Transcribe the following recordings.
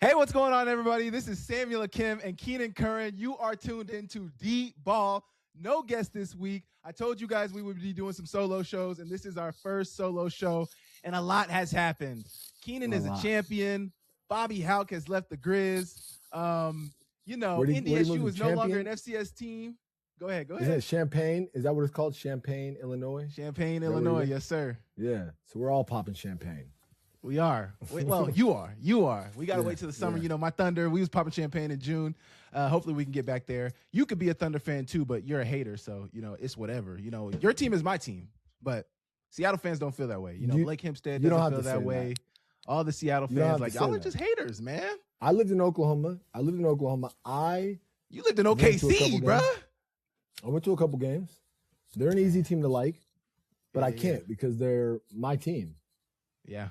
Hey, what's going on, everybody? This is Samuel Kim and Keenan Curran. You are tuned into Deep Ball. No guest this week. I told you guys we would be doing some solo shows, and this is our first solo show, and a lot has happened. Keenan is a champion. Bobby Hauck has left the Grizz. NDSU is no longer an FCS team. Go ahead. Isn't it Champaign? Is that what it's called? Champaign, Illinois? Champaign, Illinois. Yes, sir. Yeah. So we're all popping champagne. We are. Well, you are. We got to wait till the summer. You know, my Thunder, we was popping champagne in June. Hopefully we can get back there. You could be a Thunder fan too, but you're a hater. So, it's whatever. Your team is my team, but Seattle fans don't feel that way. Blake Hempstead doesn't feel that way. All the Seattle fans, like, y'all are just haters, man. I lived in Oklahoma. You lived in OKC, bro. I went to a couple games. They're an easy team to like, but I can't because they're my team. Yeah.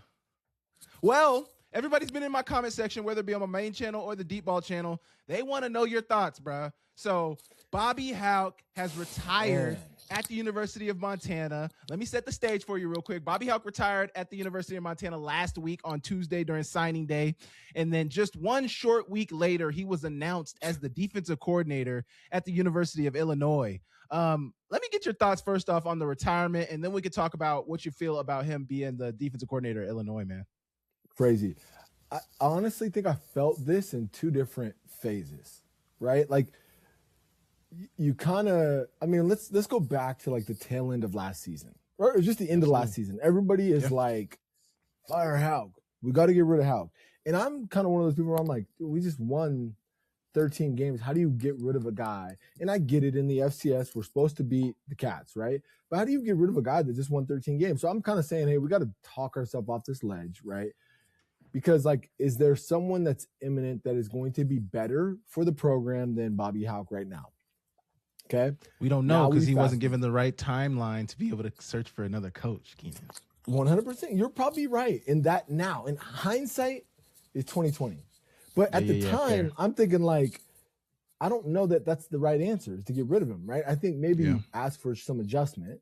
Well, everybody's been in my comment section, whether it be on my main channel or the Deep Ball channel. They want to know your thoughts, bro. So Bobby Hauck has retired at the University of Montana. Let me set the stage for you real quick. Bobby Hauck retired at the University of Montana last week on Tuesday during signing day. And then just one short week later, he was announced as the defensive coordinator at the University of Illinois. Let me get your thoughts first off on the retirement, and then we can talk about what you feel about him being the defensive coordinator at Illinois, man. Crazy. I honestly think I felt this in two different phases, right? Like you kind of, let's go back to like the tail end of last season, or just the end of last season. Everybody is like, fire Hauck. We got to get rid of Hauck. And I'm kind of one of those people where I'm like, dude, we just won 13 games. How do you get rid of a guy? And I get it, in the FCS, we're supposed to beat the Cats, right? But how do you get rid of a guy that just won 13 games? So I'm kind of saying, hey, we got to talk ourselves off this ledge, right? Because, like, is there someone that's imminent that is going to be better for the program than Bobby Hauck right now? Okay. We don't know because he wasn't given the right timeline to be able to search for another coach, Keenan. 100%. You're probably right in that now. In hindsight, it's 2020. But at the time, I'm thinking, like, I don't know that that's the right answer, is to get rid of him, right? I think maybe ask for some adjustment.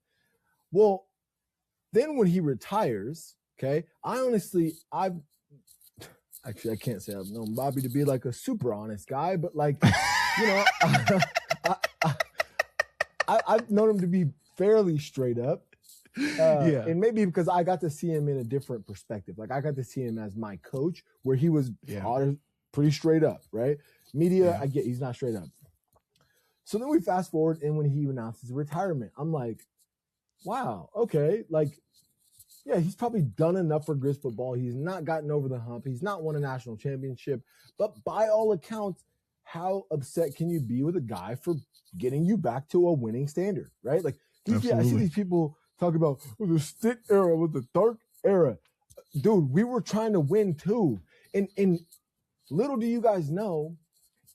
Well, then when he retires, okay, Actually, I can't say I've known Bobby to be like a super honest guy, but like, I've known him to be fairly straight up. And maybe because I got to see him in a different perspective. Like I got to see him as my coach, where he was pretty straight up, right? Media, I get he's not straight up. So then we fast forward, and when he announces retirement, I'm like, wow, okay, like, yeah, he's probably done enough for Grizz football. He's not gotten over the hump. He's not won a national championship. But by all accounts, how upset can you be with a guy for getting you back to a winning standard, right? Like, I see these people talk about the Stitt era, with the dark era. Dude, we were trying to win too. And little do you guys know,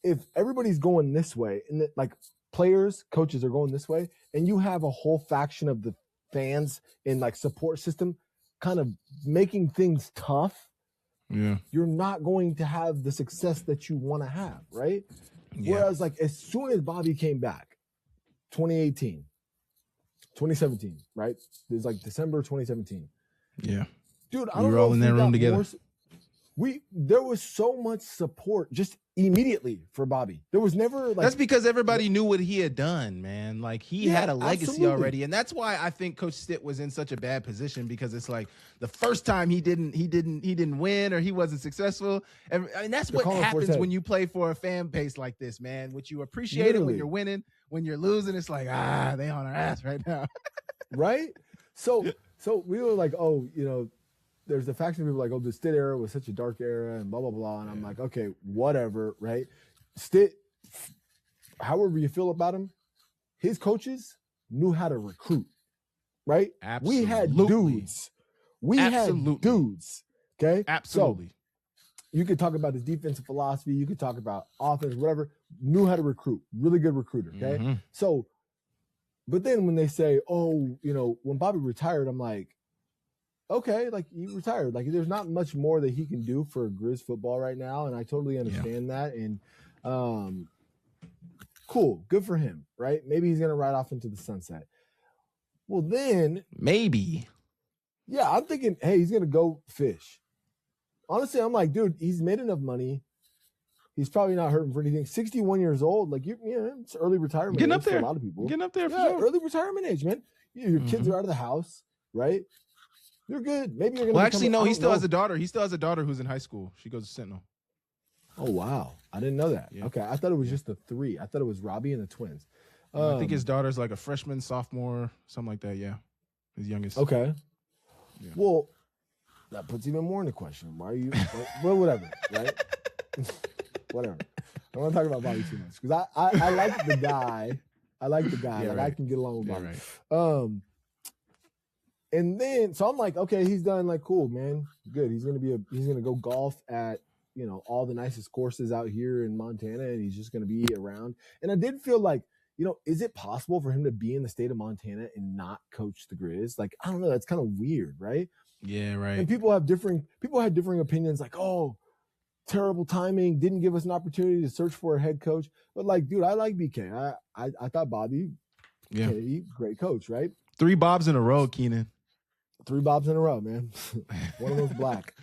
if everybody's going this way, and like players, coaches are going this way, and you have a whole faction of the fans and like support system kind of making things tough, you're not going to have the success that you want to have, right? Whereas like as soon as Bobby came back, 2017, right? It was like December 2017. Yeah. Dude, we were all in that room together. There was so much support just immediately for Bobby. There was never like, that's because everybody knew what he had done, man. Like he had a legacy already, and that's why I think Coach Stitt was in such a bad position, because it's like the first time he didn't win, or he wasn't successful, and that's what happens when you play for a fan base like this, man. Which you appreciate it when you're winning, when you're losing, it's like they on our ass right now, right? So we were like, there's the faction of people like, the Stitt era was such a dark era and blah, blah, blah. And I'm like, okay, whatever, right? Stitt, however you feel about him, his coaches knew how to recruit, right? Absolutely. We had dudes. Okay? Absolutely. So you could talk about his defensive philosophy. You could talk about offense, whatever. Knew how to recruit. Really good recruiter, okay? Mm-hmm. So, but then when they say, when Bobby retired, I'm like, okay, like he retired. Like there's not much more that he can do for Grizz football right now, and I totally understand that. And cool, good for him, right? Maybe he's gonna ride off into the sunset. Well, then maybe, I'm thinking, hey, he's gonna go fish. Honestly, I'm like, dude, he's made enough money. He's probably not hurting for anything. 61 years old, like it's early retirement. Getting up there for a lot of people. Getting up there, for sure. Early retirement age, man. Your kids are out of the house, right? You're good. Maybe you're gonna. Well, actually, no. He still has a daughter. He still has a daughter who's in high school. She goes to Sentinel. Oh wow, I didn't know that. Yeah. Okay, I thought it was just the three. I thought it was Robbie and the twins. I think his daughter's like a freshman, sophomore, something like that. Yeah, his youngest. Okay. Yeah. Well, that puts even more into question. Why are you? Well, whatever, right? Whatever. I want to talk about Bobby too much because I like the guy. I like the guy. Yeah, like right. I can get along with Bobby. Yeah, right. And then so I'm like, okay, he's done. Like, cool, man, good. He's gonna go golf at all the nicest courses out here in Montana, and he's just gonna be around. And I did feel like, is it possible for him to be in the state of Montana and not coach the Grizz? Like, I don't know. That's kind of weird, right? Yeah, right. And people had differing opinions. Like, oh, terrible timing, didn't give us an opportunity to search for a head coach. But like, dude, I like BK. I thought Bobby, great coach, right? 3 Bobs in a row, Keenan. 3 Bobs in a row, man. One of those black.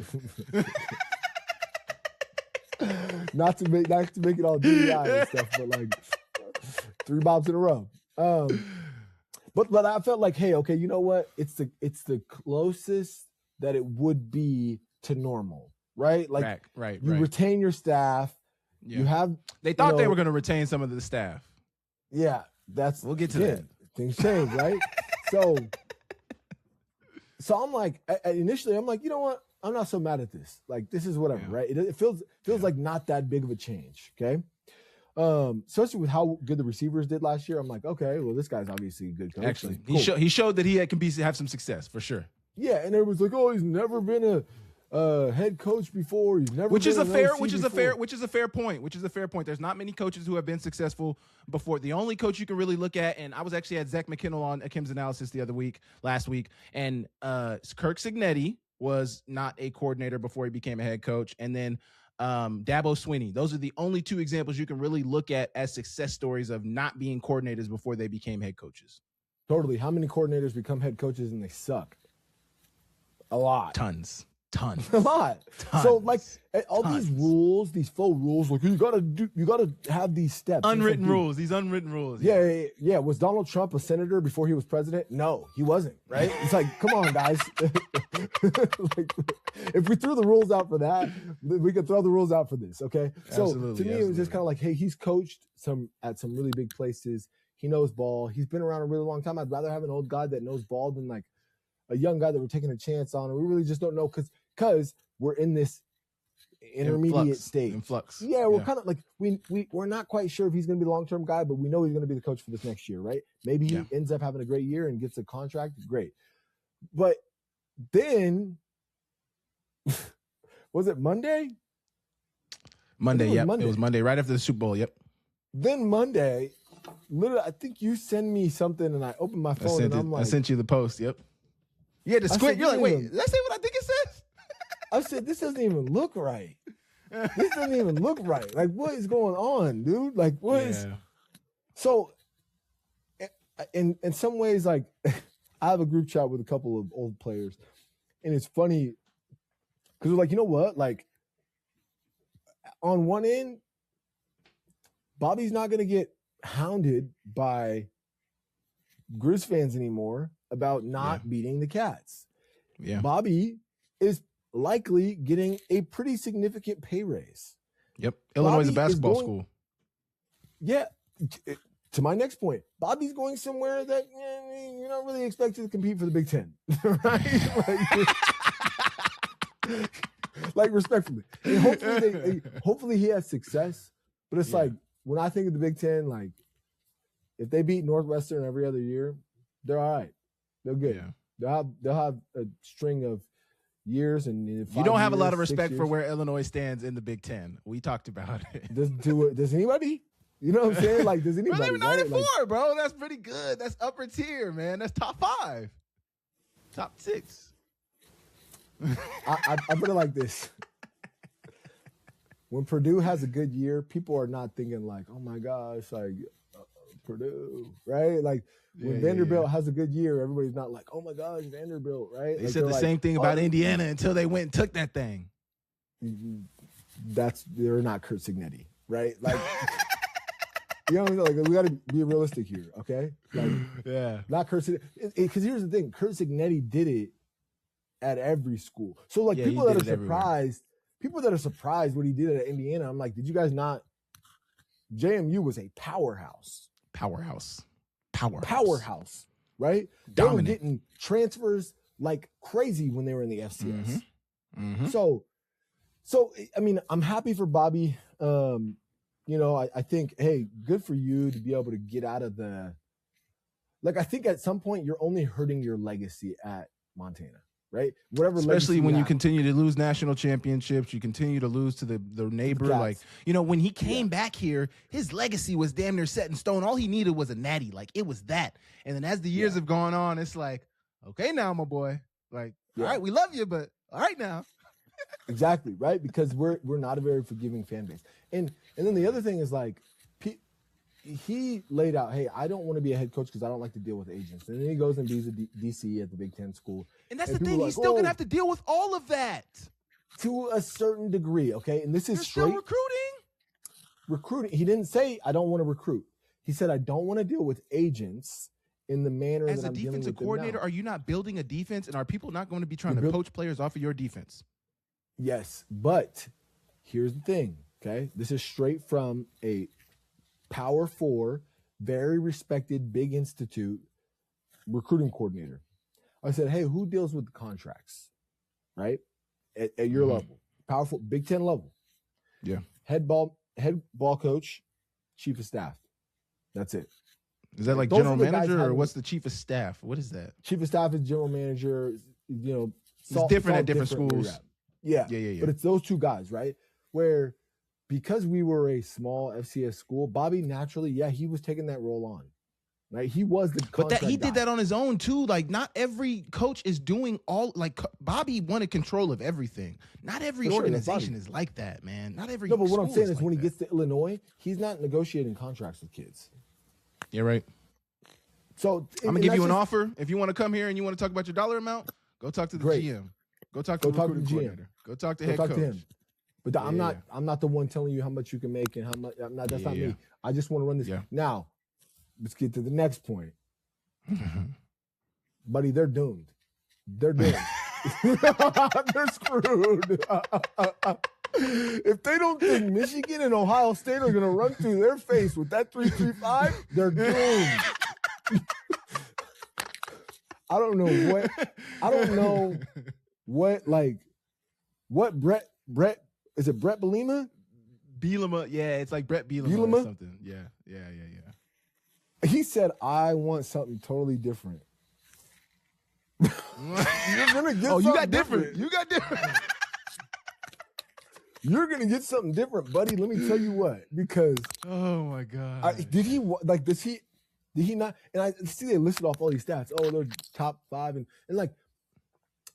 not to make it all DEI and stuff, but like 3 Bobs in a row. But I felt like, hey, okay, you know what? It's the closest that it would be to normal. Right? Like right. You retain your staff. Yeah. You have they thought they were going to retain some of the staff. Yeah, we'll get to that. Things change, right? So I'm like, initially I'm like, you know what? I'm not so mad at this. Like, this is whatever, right? It feels like not that big of a change, okay? Especially with how good the receivers did last year, I'm like, okay, well, this guy's obviously a good coach. Actually, cool. he showed that he have some success for sure. Yeah, and everyone's like, oh, he's never been a head coach before. He's never which been is a fair point. There's not many coaches who have been successful before. The only coach you can really look at, and I was actually at Zach McKinnell on Akim's analysis last week, and Kirk Cignetti was not a coordinator before he became a head coach, and then Dabo Swinney. Those are the only 2 examples you can really look at as success stories of not being coordinators before they became head coaches. Totally. How many coordinators become head coaches and they suck? A lot. Tons. A lot. So like all these rules, these faux rules, like you gotta have these steps. Unwritten rules. These unwritten rules. Yeah. Was Donald Trump a senator before he was president? No, he wasn't. Right? It's like, come on, guys. Like, if we threw the rules out for that, we could throw the rules out for this. Okay. So to me, it was just kind of like, hey, he's coached at some really big places. He knows ball. He's been around a really long time. I'd rather have an old guy that knows ball than like a young guy that we're taking a chance on. And we really just don't know because we're in this intermediate stage. In flux. Yeah, we're kind of like we're not quite sure if he's going to be the long-term guy, but we know he's going to be the coach for this next year, right? Maybe he ends up having a great year and gets a contract. Great. But then was it Monday? Monday, yep. It was Monday, right after the Super Bowl, yep. Then Monday, literally, I think you send me something and I open my phone and I'm like, I sent you the post, yep. You had to squint. You're like, wait, did I say what I think it says? I said, this doesn't even look right. This doesn't even look right. Like, what is going on, dude? Like, what is... So, in some ways, like, I have a group chat with a couple of old players, and it's funny because we're like, you know what? Like, on one end, Bobby's not going to get hounded by Grizz fans anymore about not beating the Cats. Yeah. Bobby is likely getting a pretty significant pay raise. Yep. Illinois is a basketball school. Yeah. To my next point, Bobby's going somewhere that you're not really expected to compete for the Big Ten. Right? Like respectfully. And hopefully he has success. But it's like, when I think of the Big Ten, like, if they beat Northwestern every other year, they're all right. They're good. Yeah. They'll have a string of years, and you don't have a lot of respect for where Illinois stands in the Big Ten. We talked about it. Does anybody? You know what I'm saying? Like, does anybody? Bro, they were 9-4, bro. That's pretty good. That's upper tier, man. That's top 5, top 6. I put it like this. When Purdue has a good year, people are not thinking like, oh my gosh, like Purdue, right? Like when Vanderbilt has a good year, everybody's not like, oh my gosh, Vanderbilt, right? They said the same thing about Indiana until they went and took that thing. they're not Kurt Signetti, right? Like, you know, like we got to be realistic here, okay? Like, yeah, not Kurt Signetti. Because here's the thing: Kurt Signetti did it at every school. So like people that are surprised what he did at Indiana. I'm like, did you guys not? JMU was a powerhouse, right? Dominant. They were getting transfers like crazy when they were in the FCS. Mm-hmm. So I mean, I'm happy for Bobby. You know, I think, hey, good for you to be able to get out of the. Like, I think at some point you're only hurting your legacy at Montana, right? Whatever. Especially when you continue to lose national championships, you continue to lose to the neighbor. Like, you know, when he came back here, his legacy was damn near set in stone. All he needed was a natty. Like, it was that. And then as the years have gone on, it's like, okay, now, my boy. Like, all right, we love you, but all right now. Exactly, right? Because we're not a very forgiving fan base. And then the other thing is, like, he laid out, hey, I don't want to be a head coach because I don't like to deal with agents. And then he goes and be a DC at the Big Ten school. And that's the thing. He's still going to have to deal with all of that. To a certain degree, okay? And this is still recruiting. He didn't say, I don't want to recruit. He said, I don't want to deal with agents in the manner that I'm dealing with them now. As a defensive coordinator, are you not building a defense? And are people not going to be trying to poach players off of your defense? Yes, but here's the thing, okay? This is straight from a Power 4, very respected, big institute recruiting coordinator. I said, hey, who deals with the contracts, right? At your level, powerful Big Ten level. Yeah. Head ball coach, chief of staff. That's it. Is that like general manager or what's the chief of staff? What is that? Chief of staff is general manager. You know, it's different at different schools. Yeah. But it's those two guys, right? Where because we were a small FCS school, Bobby naturally, he was taking that role on. Right? He was the But that he did that on his own too. Like, not every coach is doing all, like, Bobby wanted control of everything. Not every organization is like that, man. Not every. No, but what I'm saying is when he gets to Illinois, he's not negotiating contracts with kids. Yeah, right. So I'm gonna give you an offer. If you want to come here and you want to talk about your dollar amount, go talk to the GM. Go talk to the recruiting coordinator. Go talk to head coach. To him. But I'm not the one telling you how much you can make and how much. That's not me. I just want to run this. Yeah. Now, let's get to the next point. Buddy, they're doomed. They're doomed. They're screwed. If they don't think Michigan and Ohio State are going to run through their face with that 3-3-5, they're doomed. I don't know what Brett, is it Brett Bielema? Bielema, yeah, it's like Brett Bielema or something. Yeah. He said, I want something totally different. You're gonna get you got different. You got different. You're gonna get something different, buddy. Let me tell you what. Because oh my god, did he not? And I see they listed off all these stats. Oh, they're top 5 and like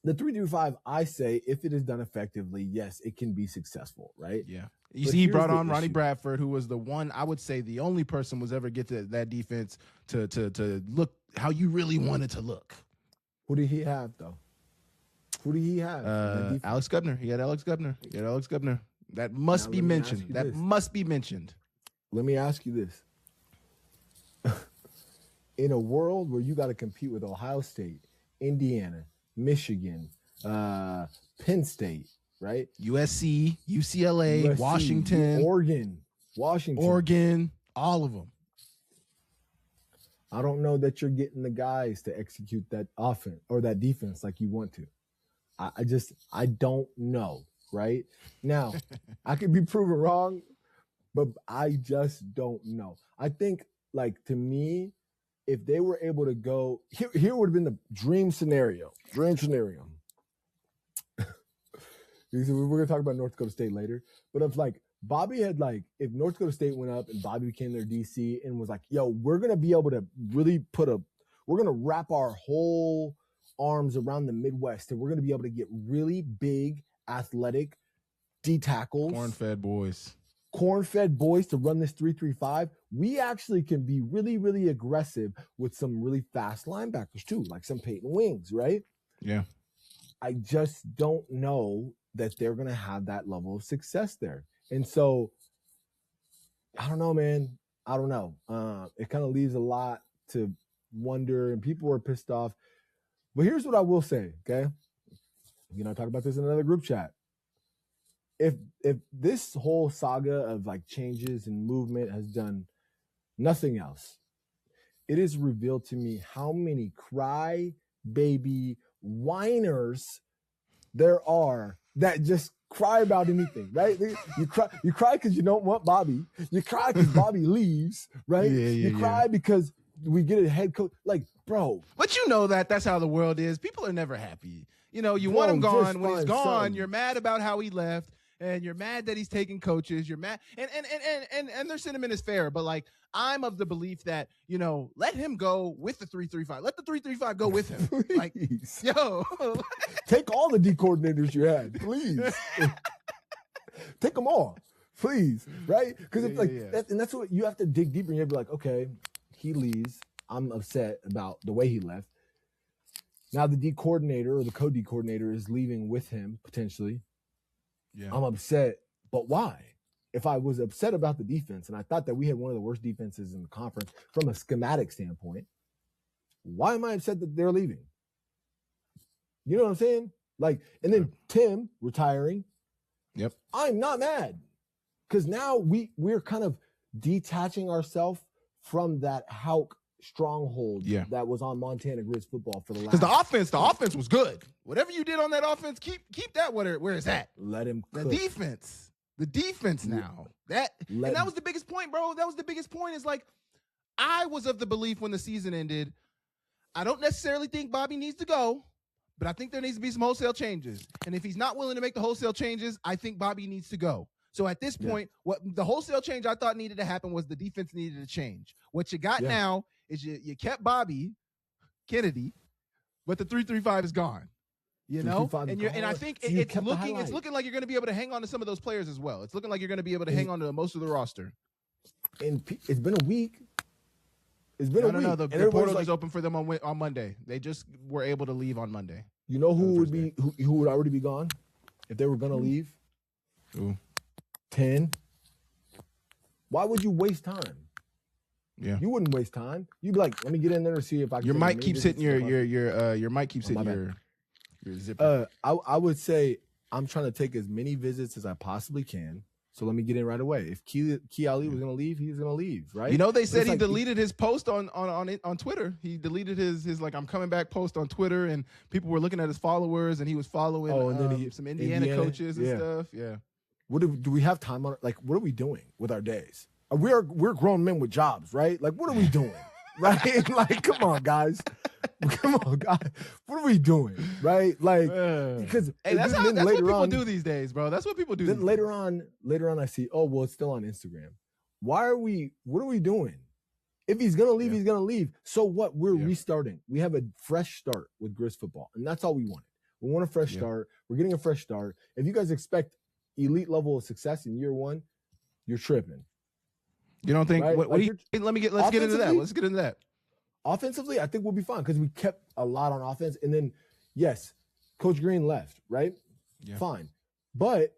the 3-5. I say if it is done effectively, yes, it can be successful, right? Yeah. You see, he brought on Ronnie Bradford, who was the one, I would say, the only person was ever get to that defense to look how you really wanted to look. Who did he have, though? Who did he have? Alex Gubner. He had Alex Gubner. That must be mentioned. Must be mentioned. Let me ask you this. In a world where you got to compete with Ohio State, Indiana, Michigan, Penn State, right? USC, UCLA, Washington, Oregon, all of them. I don't know that you're getting the guys to execute that offense or that defense like you want to. I don't know, right? Now, I could be proven wrong, but I just don't know. I think, like, to me, if they were able to go, here would have been the dream scenario. We're going to talk about North Dakota State later, but if, like, Bobby had, like, if North Dakota State went up and Bobby became their DC and was like, yo, we're going to be able to really we're going to wrap our whole arms around the Midwest and we're going to be able to get really big, athletic D tackles. Corn-fed boys to run this 3-3-5. We actually can be really, really aggressive with some really fast linebackers too, like some Peyton Wings, right? Yeah. I just don't know that they're going to have that level of success there. And so, I don't know, man. I don't know. It kind of leaves a lot to wonder, and people are pissed off. But here's what I will say, okay? You know, I talk about this in another group chat. If this whole saga of like changes and movement has done nothing else, it has revealed to me how many cry baby whiners there are that just cry about anything, right? You cry because you don't want Bobby. You cry because Bobby leaves, right? You cry because we get a head coach. Like, bro. But you know that's how the world is. People are never happy. You know, you want him gone. When he's gone, you're mad about how he left. And you're mad that he's taking coaches. You're mad. And their sentiment is fair. But, like, I'm of the belief that, you know, let him go with the 3-3-5. Let the 3-3-5 go with him. Like, yo. Take all the D coordinators you had, please. Take them all, please, right? Because it's like, that's what you have to dig deeper. And you have to be like, okay, he leaves. I'm upset about the way he left. Now the D coordinator or the co-D coordinator is leaving with him, potentially. Yeah. I'm upset, but why? If I was upset about the defense and I thought that we had one of the worst defenses in the conference from a schematic standpoint, why am I upset that they're leaving? You know what I'm saying? Like, and then Tim retiring. Yep. I'm not mad because now we're kind of detaching ourselves from that Hauck stronghold that was on Montana Grizz football for the last. Because the offense was good. Whatever you did on that offense, keep that where it's at. Let him cook. The defense now. That was the biggest point, bro. That was the biggest point. Is like, I was of the belief when the season ended, I don't necessarily think Bobby needs to go, but I think there needs to be some wholesale changes. And if he's not willing to make the wholesale changes, I think Bobby needs to go. So at this point, what the wholesale change I thought needed to happen was the defense needed to change. What you got now is you kept Bobby Kennedy, but the 3-3-5 is gone. You know, and I think it's looking like you're going to be able to hang on to some of those players as well. It's looking like you're going to be able to hang on to most of the roster. And it's been a week. It's been a week. No, the portal is open for them on Monday. They just were able to leave on Monday. You know who would already be gone if they were going to leave? Ooh. 10. Why would you waste time? Yeah, you wouldn't waste time. You'd be like, let me get in there to see if I can. Your mic keeps hitting your mic keeps hitting your zipper. I would say I'm trying to take as many visits as I possibly can. So let me get in right away. If Key Ali was going to leave, he's going to leave, right? You know, they said he deleted his post on Twitter. He deleted his like I'm coming back post on Twitter, and people were looking at his followers, and he was following some Indiana coaches and stuff. Yeah. Do we have time on it? Like, what are we doing with our days? We're grown men with jobs, right? Like, what are we doing? Right? Like, come on, guys. Come on, guys. What are we doing? Right? Like, because that's what people do these days, bro. That's what people do. Then later on, I see, it's still on Instagram. What are we doing? If he's gonna leave, he's gonna leave. So what? We're restarting. We have a fresh start with Grizz football, and that's all we wanted. We want a fresh start. We're getting a fresh start. If you guys expect elite level of success in year one, you're tripping. You don't think? Right? Let's get into that. Let's get into that. Offensively, I think we'll be fine because we kept a lot on offense. And then, yes, Coach Green left, right? Yeah. Fine. But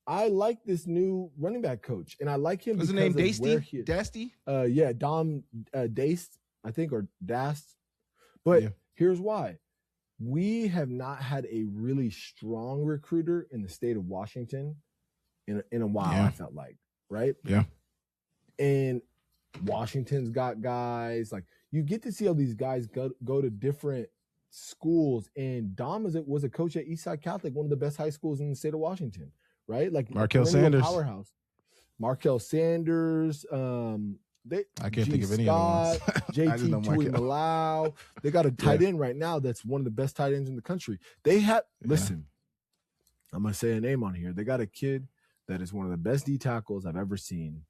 I like this new running back coach, and I like him. What's his name? Dasty? Yeah, Dom Daste, I think, or Dast. But here's why. We have not had a really strong recruiter in the state of Washington in a while, I felt like, right? Yeah. And Washington's got guys. Like, you get to see all these guys go to different schools. And Dom was a coach at Eastside Catholic, one of the best high schools in the state of Washington, right? Like Markel Sanders. Powerhouse. Markel Sanders. I can't think of any other ones. JT Tui Malau. They got a tight end right now that's one of the best tight ends in the country. Listen, I'm going to say a name on here. They got a kid that is one of the best D tackles I've ever seen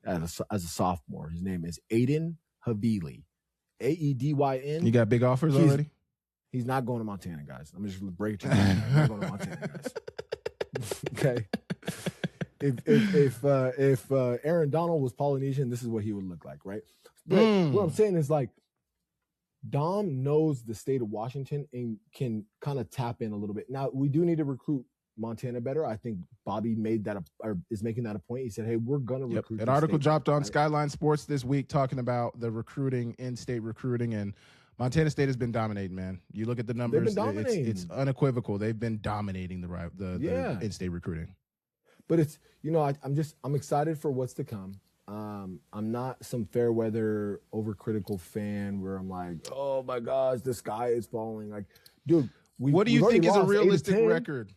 as a sophomore. His name is Aiden Havili. Aedyn. You got big offers already? He's not going to Montana, guys. I'm just going to break it to you. He's not going to Montana, guys. Okay. If Aaron Donald was Polynesian, this is what he would look like, right? But what I'm saying is, like, Dom knows the state of Washington and can kind of tap in a little bit. Now, we do need to recruit Montana better. I think Bobby is making that a point. He said, "Hey, we're gonna recruit." An article dropped on Skyline Sports this week talking about the recruiting, in-state recruiting, and Montana State has been dominating. Man, you look at the numbers; They've been dominating. It's unequivocal. They've been dominating the in-state recruiting. But it's I'm excited for what's to come. I'm not some fair weather overcritical fan where I'm like, oh my gosh, the sky is falling. Like, dude, what do you think is a realistic record?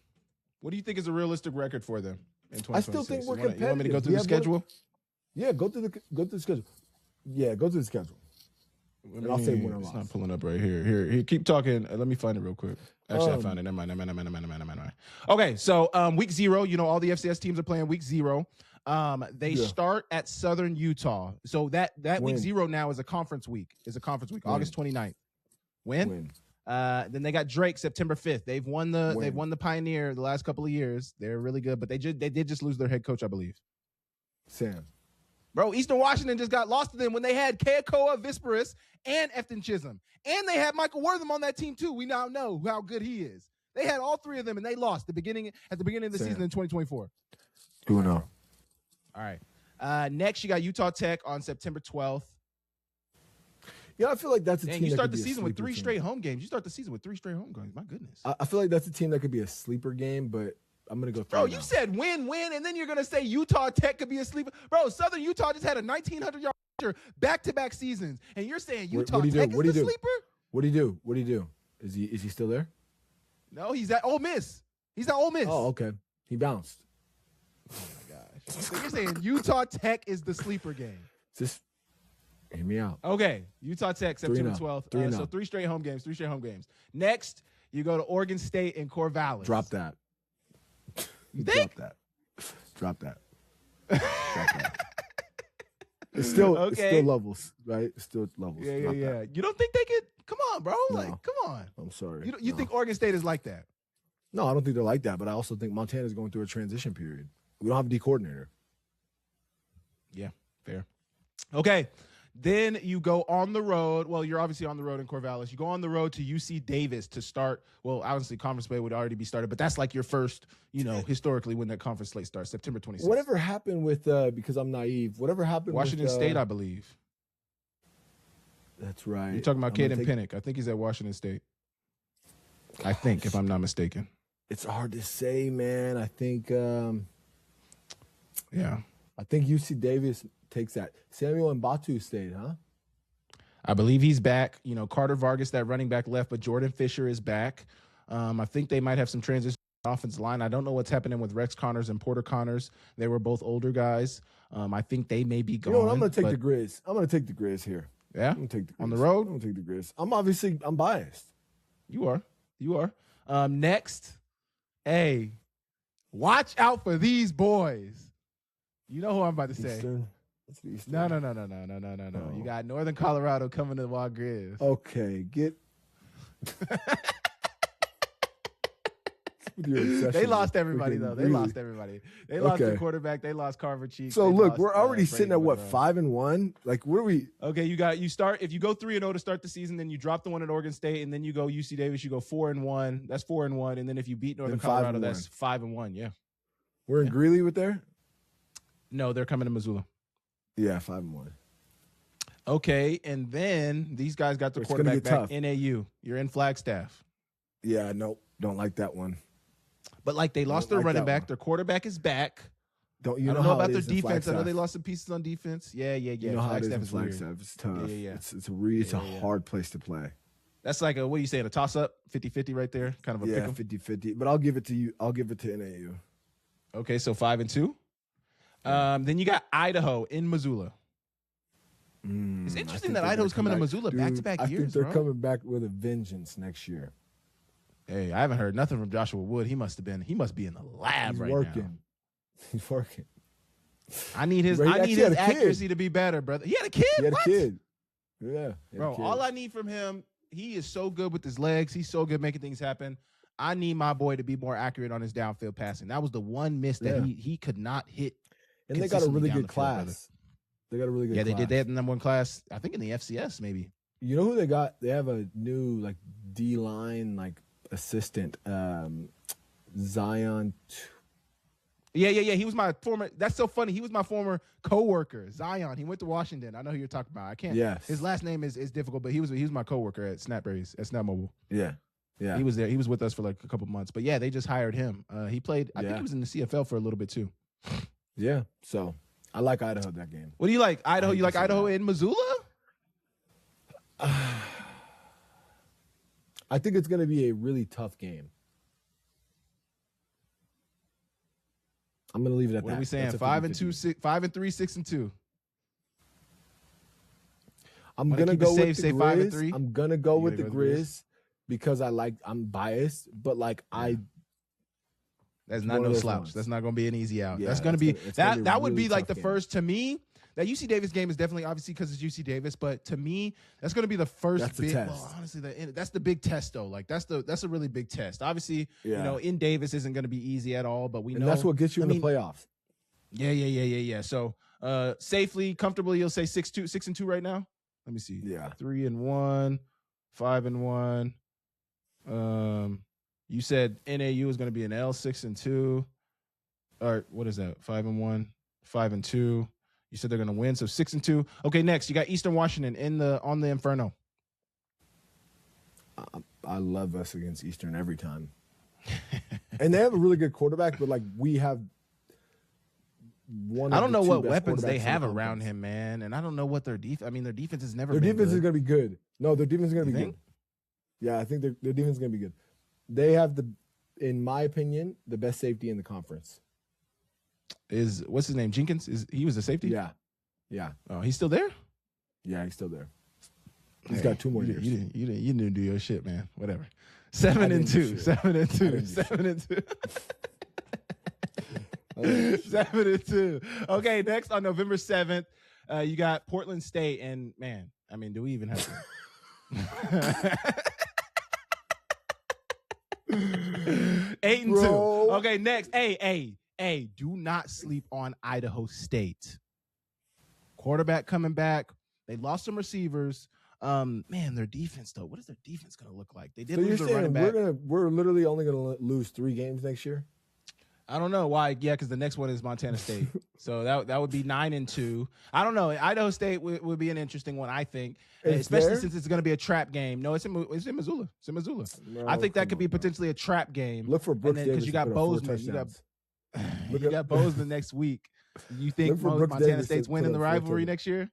What do you think is a realistic record for them in 2026? I still think we're competitive. You want me to go through the schedule? Yeah, go through the schedule. Yeah, go through the schedule. And I'll say win or loss. It's not pulling up right here. Here, keep talking. Let me find it real quick. Actually, I found it. Never mind. Okay, so week 0, all the FCS teams are playing week 0. They start at Southern Utah. So that week 0 now is a conference week. August 29th. Win. Then they got Drake September 5th. They've won the Pioneer the last couple of years. They're really good, but they did just lose their head coach, I believe. Sam. Bro, Eastern Washington just got lost to them when they had Keakoa Visparus and Efton Chisholm. And they had Michael Wortham on that team too. We now know how good he is. They had all 3 of them and they lost at the beginning of the season in 2024. Who knows? All right. Next, you got Utah Tech on September 12th. Yeah, I feel like that's a team. You start the season with 3 straight home games. My goodness. I feel like that's a team that could be a sleeper game, but I'm going to go. Bro, you said win, and then you're going to say Utah Tech could be a sleeper. Bro, Southern Utah just had a 1,900-yard back-to-back seasons, and you're saying Utah Tech is the sleeper? What do you do? Is he still there? No, he's at Ole Miss. Oh, okay. He bounced. Oh, my gosh. So you're saying Utah Tech is the sleeper game. Just hear me out. Okay, Utah Tech, September 12th. So 3 straight home games. Next, you go to Oregon State and Corvallis. Drop that. Drop that. It's still levels, right? It's still levels. Yeah. You don't think they could? Come on, bro. No. Like, come on. I'm sorry. You think Oregon State is like that? No, I don't think they're like that, but I also think Montana is going through a transition period. We don't have a D coordinator. Yeah, fair. Okay. Then you go on the road. Well, you're obviously on the road in Corvallis. You go on the road to UC Davis to start. Well, obviously, conference play would already be started, but that's like your first, historically when that conference slate starts, September 26th. Whatever happened with, because I'm naive, whatever happened Washington State, I believe. That's right. You're talking about Caden Pinnock. I think he's at Washington State. I think, if I'm not mistaken. It's hard to say, man. I think, yeah. I think UC Davis takes that. Samuel Mbatu stayed, huh? I believe he's back. Carter Vargas, that running back, left, but Jordan Fisher is back. I think they might have some transition offensive line. I don't know what's happening with Rex Connors and Porter Connors. They were both older guys. I think they may be gone. I'm going to take the Grizz. I'm going to take the Grizz here. Yeah? I'm going to take the Grizz. On the road? I'm going to take the Grizz. I'm biased. You are. Next, hey, watch out for these boys. You know who I'm about to say. Eastern. No. Oh. You got Northern Colorado coming to Wild Grizz. Okay, They lost everybody, though. They lost everybody. They lost the quarterback. They lost Carver Cheek. So, look, we're already sitting at, 5-1? Like, what are we? Okay, you start. If you go 3-0 to start the season, then you drop the one at Oregon State, and then you go UC Davis, you go 4-1. That's 4-1. And then if you beat Northern Colorado, that's 5-1. Yeah. We're in Greeley with there? No, they're coming to Missoula. Yeah, 5-1. Okay, and then these guys got the quarterback back. NAU. You're in Flagstaff. Yeah, nope. Don't like that one. But they lost their running back. Their quarterback is back. I don't know about their defense. I know they lost some pieces on defense. Yeah. You know how it is in Flagstaff. It's tough. Yeah. It's a hard place to play. That's like what are you saying? A toss-up? 50-50 right there? Kind of a pick 'em? 50-50. But I'll give it to you. I'll give it to NAU. Okay, so 5-2. Then you got Idaho in Missoula. It's interesting that Idaho's coming to Missoula back-to-back years. I think they're coming back with a vengeance next year. Hey, I haven't heard nothing from Joshua Wood. He must be in the lab now. He's working. I need his accuracy to be better, brother. He had a kid? He had a kid. Yeah. Bro, all I need from him, he is so good with his legs. He's so good making things happen. I need my boy to be more accurate on his downfield passing. That was the one miss that he could not hit. And they got a really good class. They got a really good class. Yeah, they did. They had the number 1 class, I think, in the FCS, maybe. You know who they got? They have a new, D-line, assistant. Zion. Yeah. He was my former. That's so funny. He was my former coworker, Zion. He went to Washington. I know who you're talking about. I can't. Yes. His last name is difficult, but he was my coworker at Snapberries at Snap Mobile. Yeah. He was there. He was with us for like a couple months. But yeah, they just hired him. He played. I think he was in the CFL for a little bit too. Yeah. So I like Idaho that game. What do you like? Idaho? You like Idaho in Missoula? I think it's going to be a really tough game. I'm going to leave it at that. What are we saying? 5-2, 5-3, 6-2. I'm going to go with the Grizz. 5-3. I'm going to go with the Grizz because I'm biased, but like that's not no slouch. That's not going to be an easy out. Yeah, that's going to be that would be like the game. first to me. That UC Davis game is definitely obviously because it's UC Davis, but to me, that's going to be the first big test. Well, honestly, that's the big test though. Like that's a really big test. Obviously, in Davis isn't going to be easy at all, but we know that's what gets you in the playoffs. Yeah. So, safely, comfortably, you'll say 6-2 right now. Let me see. Yeah. 3-1, 5-1. You said NAU is going to be an L 6-2. Or what is that? 5-1, 5-2. You said they're going to win, so 6-2. Okay, next you got Eastern Washington on the Inferno. I love us against Eastern every time, and they have a really good quarterback. But like we have one. I don't know what weapons they have around him, man, and I don't know what their defense. I mean, their defense has never. Their been defense good. is going to be good. No, their defense is going to be good. Yeah, I think their defense is going to be good. They have in my opinion, the best safety in the conference. What's his name? Jenkins? He was a safety? Yeah. Oh, he's still there? Yeah, he's still there. He's got 2 more years. You didn't do your shit, man. Whatever. 7-2. 7-2. 7-2. Okay, next on November 7th, you got Portland State, and man, I mean, do we even have to? 8-2. Okay, next. Hey, do not sleep on Idaho State. Quarterback coming back. They lost some receivers. Man, their defense though. What is their defense going to look like? They did lose their running back. We're literally only going to lose 3 games next year. I don't know why. Yeah, because the next one is Montana State. So that would be 9-2. I don't know. Idaho State would be an interesting one, I think, especially since it's going to be a trap game. No, it's in Missoula. It's in Missoula. No, I think that could be potentially a trap game. Look for Brooks Davis because you got Bozeman. You got Bozeman next week. You think Montana State's winning the rivalry next year?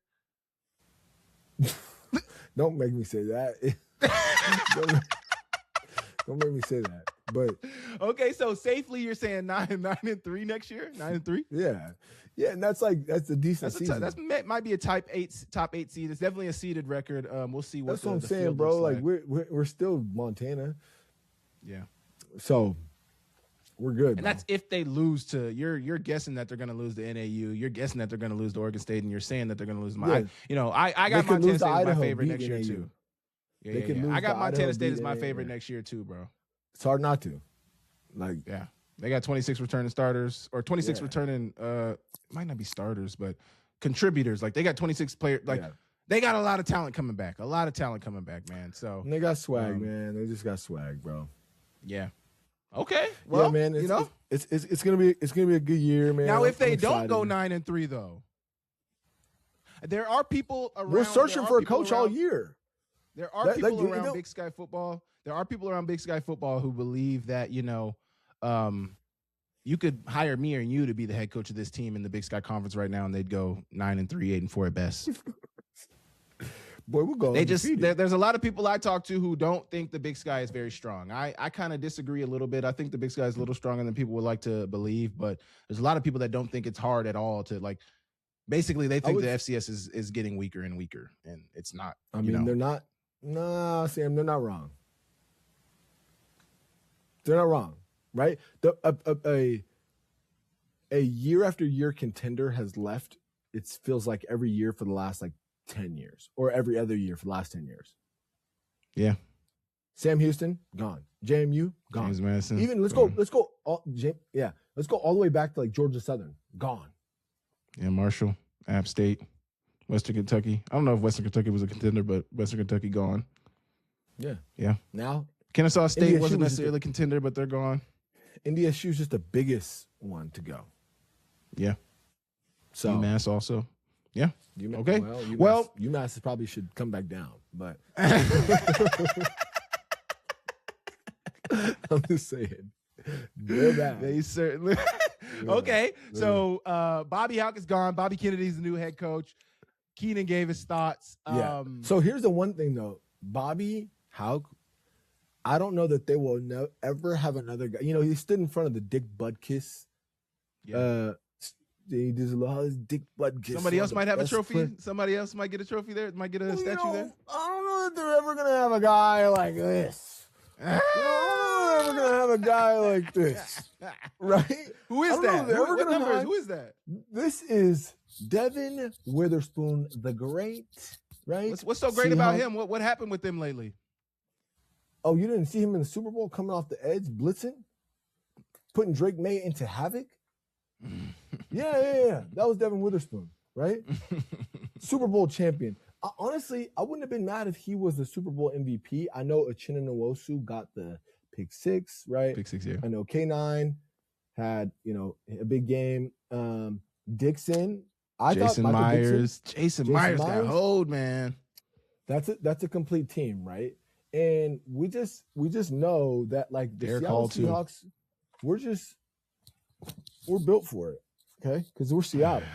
Don't make me say that. Don't make me say that. But okay, so safely you're saying 9-3 next year? 9-3? Yeah, and that's a decent season. That might be a top 8 seed. It's definitely a seeded record. We'll see what. That's what I'm saying, bro. Like we're still Montana. Yeah. So we're good. And that's if they lose to you're guessing that they're going to lose to NAU. You're guessing that they're going to lose to Oregon State, and you're saying that they're going to lose. I got Montana State as my favorite next year too. Yeah. I got Montana State as my favorite next year too, bro. It's hard not to. They got 26 returning starters or 26 returning. Might not be starters, but contributors. Like they got 26 players. They got a lot of talent coming back. Man. So and they got swag, man. They just got swag, bro. Yeah. Okay. Well, man. It's gonna be a good year, man. Now, if they don't go 9-3, though, there are people around. We're searching for a coach all year. There are people around Big Sky football. There are people around Big Sky football who believe that you could hire me or you to be the head coach of this team in the Big Sky Conference right now, and they'd go 9-3, 8-4 at best. Boy, we'll go. There's a lot of people I talk to who don't think the Big Sky is very strong. I kind of disagree a little bit. I think the Big Sky is a little stronger than people would like to believe, but there's a lot of people that don't think it's hard at all to like. Basically, they think the FCS is getting weaker and weaker, and it's not. They're not. No, Sam, they're not wrong. They're not wrong, right? A year after year contender has left. It feels like every year for the last 10 years, or every other year for the last 10 years. Yeah. Sam Houston gone. JMU gone. James Madison. Even let's go. Let's go all the way back to Georgia Southern gone. Yeah, Marshall, App State, Western Kentucky. I don't know if Western Kentucky was a contender, but Western Kentucky gone. Yeah. Yeah. Now Kennesaw State wasn't necessarily a contender, but they're gone. NDSU is just the biggest one to go. Yeah. So UMass also. Yeah. Okay. Well, UMass probably should come back down, but I'm just saying. They're bad. They certainly. Okay. So Bobby Hauck is gone. Bobby Kennedy's the new head coach. Keenan gave his thoughts. So here's the one thing though. Bobby Hauck, I don't know that they will ever have another guy. You know, he stood in front of the Dick Butkus. Yeah. He does a lot of his Dick Butkus. Somebody else might have a trophy. Somebody else might get a trophy there. Might get a statue there. I don't know that they're ever gonna have a guy like this. They're ever gonna have a guy like this, right? Who is that? What number? Who is that? This is Devin Witherspoon, the Great. Right? What's so great about him? What happened with him lately? Oh, you didn't see him in the Super Bowl coming off the edge, blitzing, putting Drake May into havoc? Yeah. That was Devin Witherspoon, right? Super Bowl champion. Honestly, I wouldn't have been mad if he was the Super Bowl MVP. I know Uchenna Nwosu got the pick six, right? Pick six, yeah. I know K9 had, a big game. Dixon. Jason Myers got hold, man. That's a complete team, right? And we just know that like the Seattle Seahawks, we're built for it, okay? Because we're Seattle.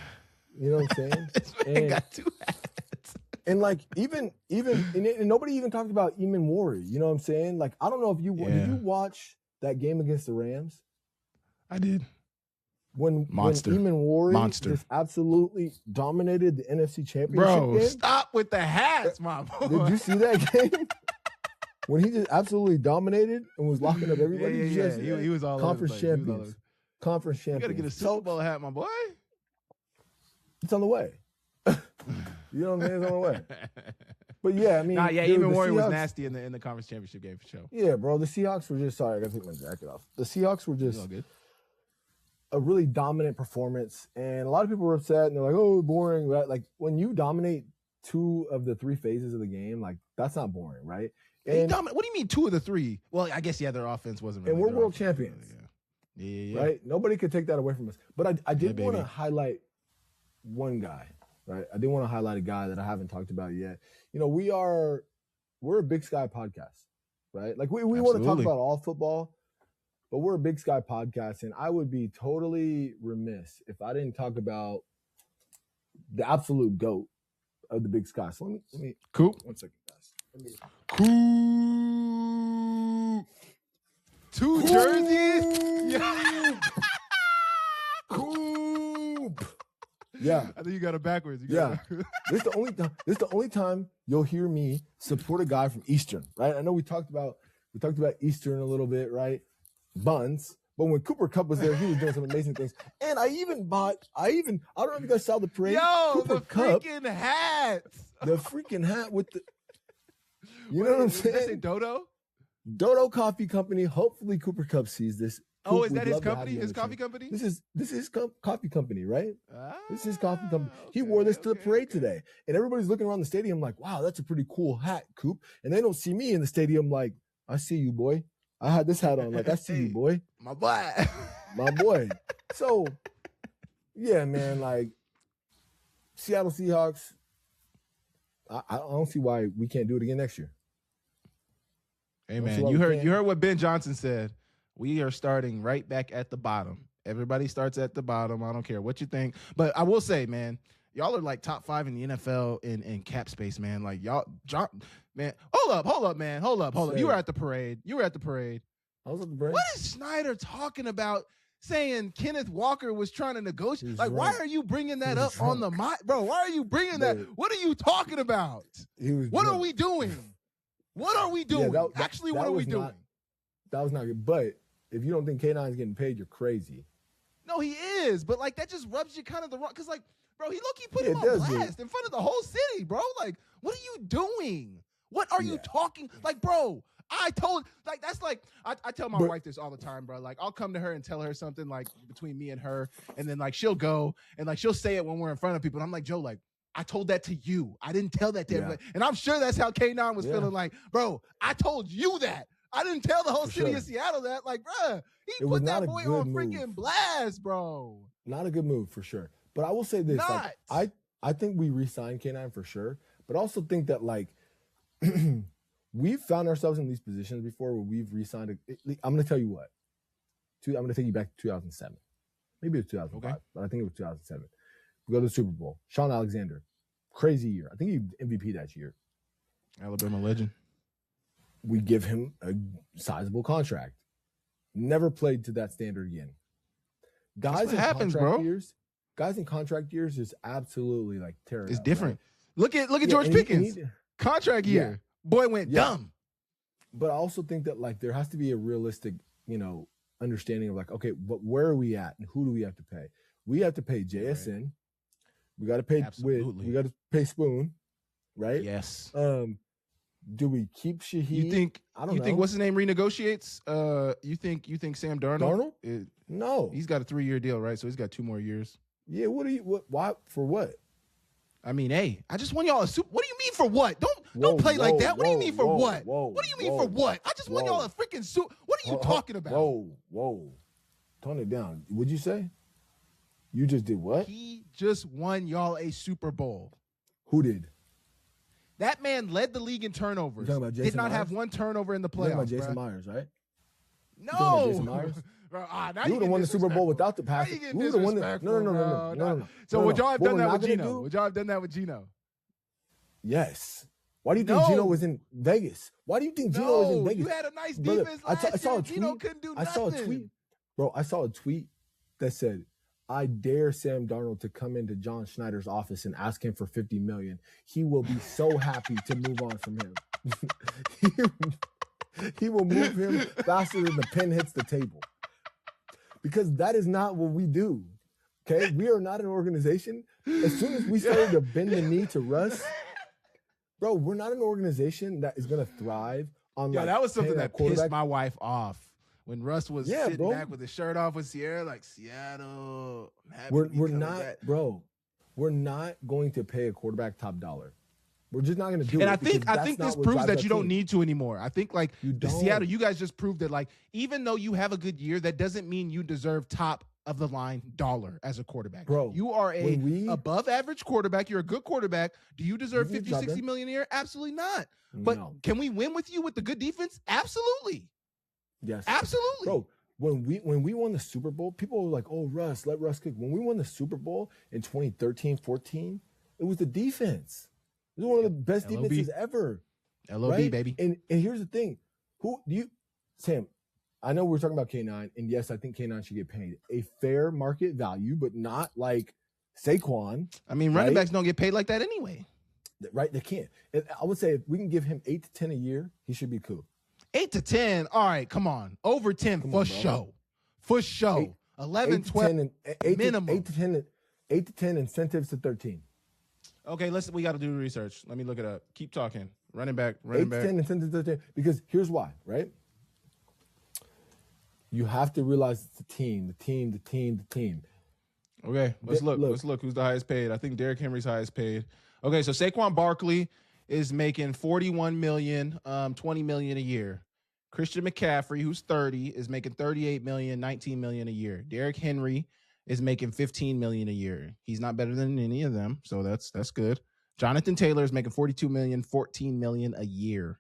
You know what I'm saying? And got two hats. And like even and nobody even talked about Eamon Warrior. You know what I'm saying? Like I don't know if did you watch that game against the Rams? I did. When Eamon Warrior just absolutely dominated the NFC Championship game. Stop with the hats, my boy. Did you see that game? When he just absolutely dominated and was locking up everybody. Yeah. He was all conference champions. Conference champions. You got to get a Super Bowl hat, my boy. It's on the way. You know what I'm saying? It's on the way. But yeah, I mean, Eamon Warrior was nasty in the conference championship game for sure. Yeah, bro. The Seahawks were just sorry. I got to take my jacket off. The Seahawks were just a really dominant performance, and a lot of people were upset and they're like, "Oh, boring." Right? Like when you dominate 2 of the 3 phases of the game, like that's not boring, right? And what do you mean 2 of the 3? Well, I guess their offense wasn't. Really and we're world champions. Yeah. Right? Nobody could take that away from us. But I did want to highlight one guy, right? I did want to highlight a guy that I haven't talked about yet. You know, we're a Big Sky podcast, right? Like we want to talk about all football, but we're a Big Sky podcast, and I would be totally remiss if I didn't talk about the absolute GOAT of the Big Sky. So let me Coop. 1 second, guys. Coop. 2 jerseys. Yeah. Coop. Yeah. I think you got it backwards. This is the only time you'll hear me support a guy from Eastern, right? I know we talked about Eastern a little bit, right? Buns. But when Cooper Kupp was there, he was doing some amazing things. And I don't know if you guys saw the parade. Cooper Kupp, freaking hats. The freaking hat with the You know what I'm saying? Did I say Dodo? Dodo Coffee Company. Hopefully Cooper Kupp sees this. Oh, is that his company? His coffee company? This is his coffee company, right? This is his coffee company. He wore this to the parade today. And everybody's looking around the stadium like, wow, that's a pretty cool hat, Coop. And they don't see me in the stadium like, I see you, boy. I had this hat on. Like, I see you, boy. My boy. My boy. So, yeah, man, like, Seattle Seahawks, I don't see why we can't do it again next year. Hey, man, you heard what Ben Johnson said. We are starting right back at the bottom. Everybody starts at the bottom. I don't care what you think. But I will say, man, y'all are like top 5 in the NFL in cap space, man. Like y'all, man. Hold up, man. Hold up. You were at the parade. I was at the parade. What is Snyder talking about? Saying Kenneth Walker was trying to negotiate. Like, why are you bringing that up on the mic, bro? Why are you bringing that? What are you talking about? What are we doing? What are we doing? Yeah, what are we doing? That was not good. But if you don't think K9 is getting paid, you're crazy. No, he is. But like that just rubs you kind of the wrong. Because like, bro, he low-key put him on blast in front of the whole city, bro. Like, what are you doing? What are you talking? Like, bro, I tell my wife this all the time, bro. Like, I'll come to her and tell her something like between me and her, and then like she'll go and like she'll say it when we're in front of people. And I'm like, Joe, like, I told that to you. I didn't tell that to everybody. And I'm sure that's how K9 was feeling like, bro, I told you that. I didn't tell the whole For city sure. of Seattle that. Like, bruh, he It was put not that a boy good on move. freaking blast, bro. Not a good move for sure. But I will say this: like, I think we re-signed K9 for sure. But I also think that like we've found ourselves in these positions before where we've re-signed. I'm going to tell you what. I'm going to take you back to 2007. Maybe it was 2005, but I think it was 2007. We go to the Super Bowl. Sean Alexander, crazy year. I think he MVP that year. Alabama legend. We give him a sizable contract. Never played to that standard again. Guys in contract years is absolutely like terrible. It's different. Right? Look at George Pickens. Contract year. Boy went dumb. But I also think that like there has to be a realistic, understanding of like, okay, but where are we at and who do we have to pay? We have to pay JSN. Right. We got to pay we got to pay Spoon, right? Yes. Do we keep Shaheed? You think I don't know. You think what's his name renegotiates? You think Sam Darnold? No. He's got a 3-year deal, right? So he's got 2 more years. Yeah, why for what? I mean, hey, I just want y'all a super. What do you mean for what? Don't play like that. What do you mean for what? What do you mean for what? I just want y'all a freaking suit. What are you talking about? Whoa. Tone it down. What'd you say? You just did what? He just won y'all a Super Bowl. Who did? That man led the league in turnovers. You're talking about Jason Did not Myers? Have one turnover in the playoffs. You're talking about Jason Myers, right? No. Jason Myers? Bro, you would have won the Super Bowl without the pass. You would have won the No. So would y'all have done that with Geno? Would y'all have done that with Geno? Yes. Why do you think Geno was in Vegas? Why do you think Geno was in Vegas? You had a nice defense last year. Geno couldn't do nothing. I saw a tweet. Bro, I saw a tweet that said, I dare Sam Darnold to come into John Schneider's office and ask him for $50 million. He will be so happy to move on from him. He will move him faster than the pen hits the table. Because that is not what we do. Okay? We are not an organization. As soon as we started to bend the knee to Russ, bro, we're not an organization that is going to thrive on that was something that pissed my wife off. When Russ was sitting back with his shirt off with Sierra, like, Seattle. We're not, bro. We're not going to pay a quarterback top dollar. We're just not going to do it. And I think this proves that you don't need to anymore. I think like Seattle, you guys just proved that like even though you have a good year, that doesn't mean you deserve top of the line dollar as a quarterback. Bro, you are above average quarterback. You're a good quarterback. Do you deserve 50, 60 million a year? Absolutely not. But can we win with you with the good defense? Absolutely. Yes. Absolutely. Bro, when we won the Super Bowl, people were like, oh, Russ, let Russ cook. When we won the Super Bowl in 2013-14, it was the defense. It was one of the best defenses ever. LOB, right? Baby. And here's the thing. Sam, I know we're talking about K9, and yes, I think K9 should get paid a fair market value, but not like Saquon. I mean, running backs don't get paid like that anyway. Right? They can't. And I would say if we can give him 8 to 10 a year, he should be cool. 8 to 10. All right, come on. Over 10 for show. For show. 11, 12 minimum. 8 to 10 incentives to 13. Okay, we got to do the research. Let me look it up. Keep talking. Running back. 8 to 10 incentives to 13. Because here's why, right? You have to realize it's the team. Okay, let's look who's the highest paid. I think Derrick Henry's highest paid. Okay, so Saquon Barkley is making $41 million, $20 million a year. Christian McCaffrey, who's 30, is making $38 million, $19 million a year. Derrick Henry is making $15 million a year. He's not better than any of them, so that's good. Jonathan Taylor is making $42 million, $14 million a year.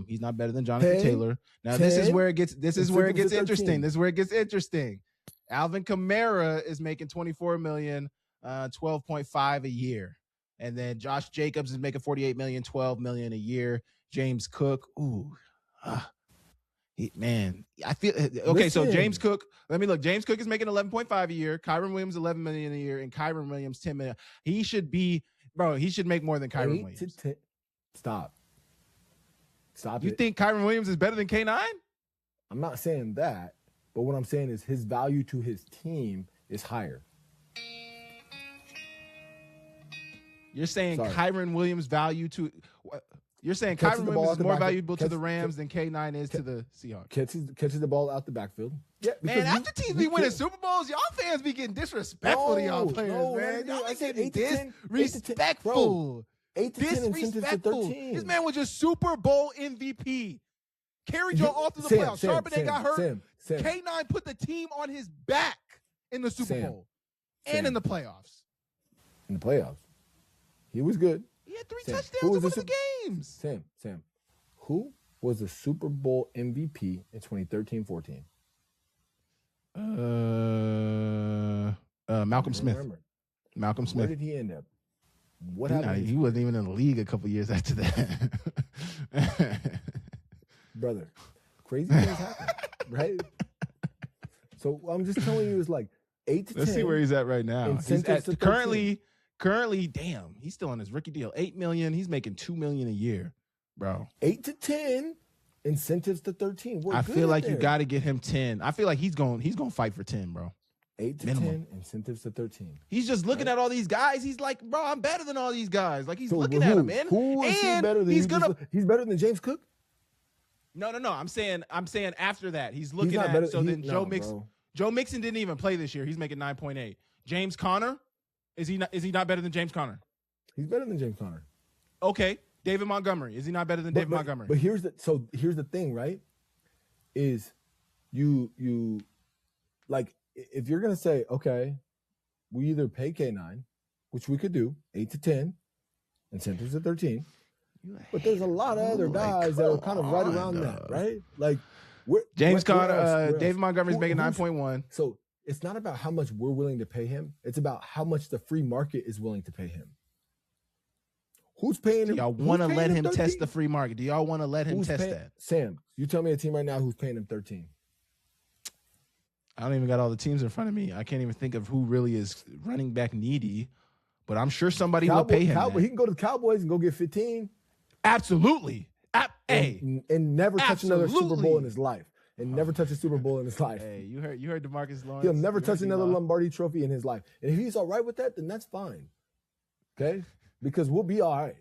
He's not better than Jonathan Taylor. Now this is where it gets interesting. This is where it gets interesting. Alvin Kamara is making $24 million, 12.5 a year. And then Josh Jacobs is making $48 million, $12 million a year. James Cook, I feel okay. So James Cook, let me look. James Cook is making 11.5 a year. Kyron Williams $11 million a year, and Kyron Williams $10 million. He should make more than Kyron Williams. Stop. You think Kyron Williams is better than K9? I'm not saying that, but what I'm saying is his value to his team is higher. You're saying Kyron Williams' value to you're saying Kyron Williams is more valuable to the Rams than K9 is to the Seahawks. Catches the ball out the backfield. Yeah, man, after teams be winning Super Bowls, y'all fans be getting disrespectful to y'all players, man. Y'all be getting disrespectful. 8 to 10 incentives to 13. This man was just Super Bowl MVP. Carried y'all all through the playoffs. Charbonnet got hurt. K9 put the team on his back in the Super Bowl and in the playoffs. In the playoffs. He was good. He had 3 touchdowns in one of the games. Sam. Who was the Super Bowl MVP in 2013-14? Malcolm Smith. Malcolm Smith. Where did he end up? What happened? He wasn't even in the league a couple years after that. Brother, crazy things happen, right? So I'm just telling you, it's like 8 to 10. Let's see where he's at right now. He's at, currently, damn, he's still on his rookie deal. $8 million. He's making $2 million a year, bro. 8 to 10. Incentives to 13. I feel like you got to get him 10. I feel like he's going to fight for 10, bro. 8 to minimum. 10, incentives to 13. He's just looking at all these guys. He's like, bro, I'm better than all these guys. Like, he's looking at them, man. Who is he better than? He's better than James Cook? No. I'm saying after that. He's looking at better, then Joe Mixon. Joe Mixon didn't even play this year. He's making 9.8. James Conner, is he not better than James Conner? He's better than James Conner. Okay. David Montgomery, is he not better than David Montgomery? But here's the thing, right? Is you like, if you're gonna say, okay, we either pay K9, which we could do, 8 to 10, incentives at 13. But there's a lot of other guys that are kind of right around that, right? Like James Conner, David Montgomery's making 9.1. So it's not about how much we're willing to pay him. It's about how much the free market is willing to pay him. Who's paying him? Y'all want to let him test the free market? Do y'all want to let him test that? Sam, you tell me a team right now who's paying him 13. I don't even got all the teams in front of me. I can't even think of who really is running back needy, but I'm sure somebody will pay him. He can go to the Cowboys and go get 15. Absolutely. And never touch another Super Bowl in his life. And never touch a Super Bowl in his life. Hey, you heard DeMarcus Lawrence. He'll never touch another Lombardi trophy in his life. And if he's all right with that, then that's fine. Okay? Because we'll be all right.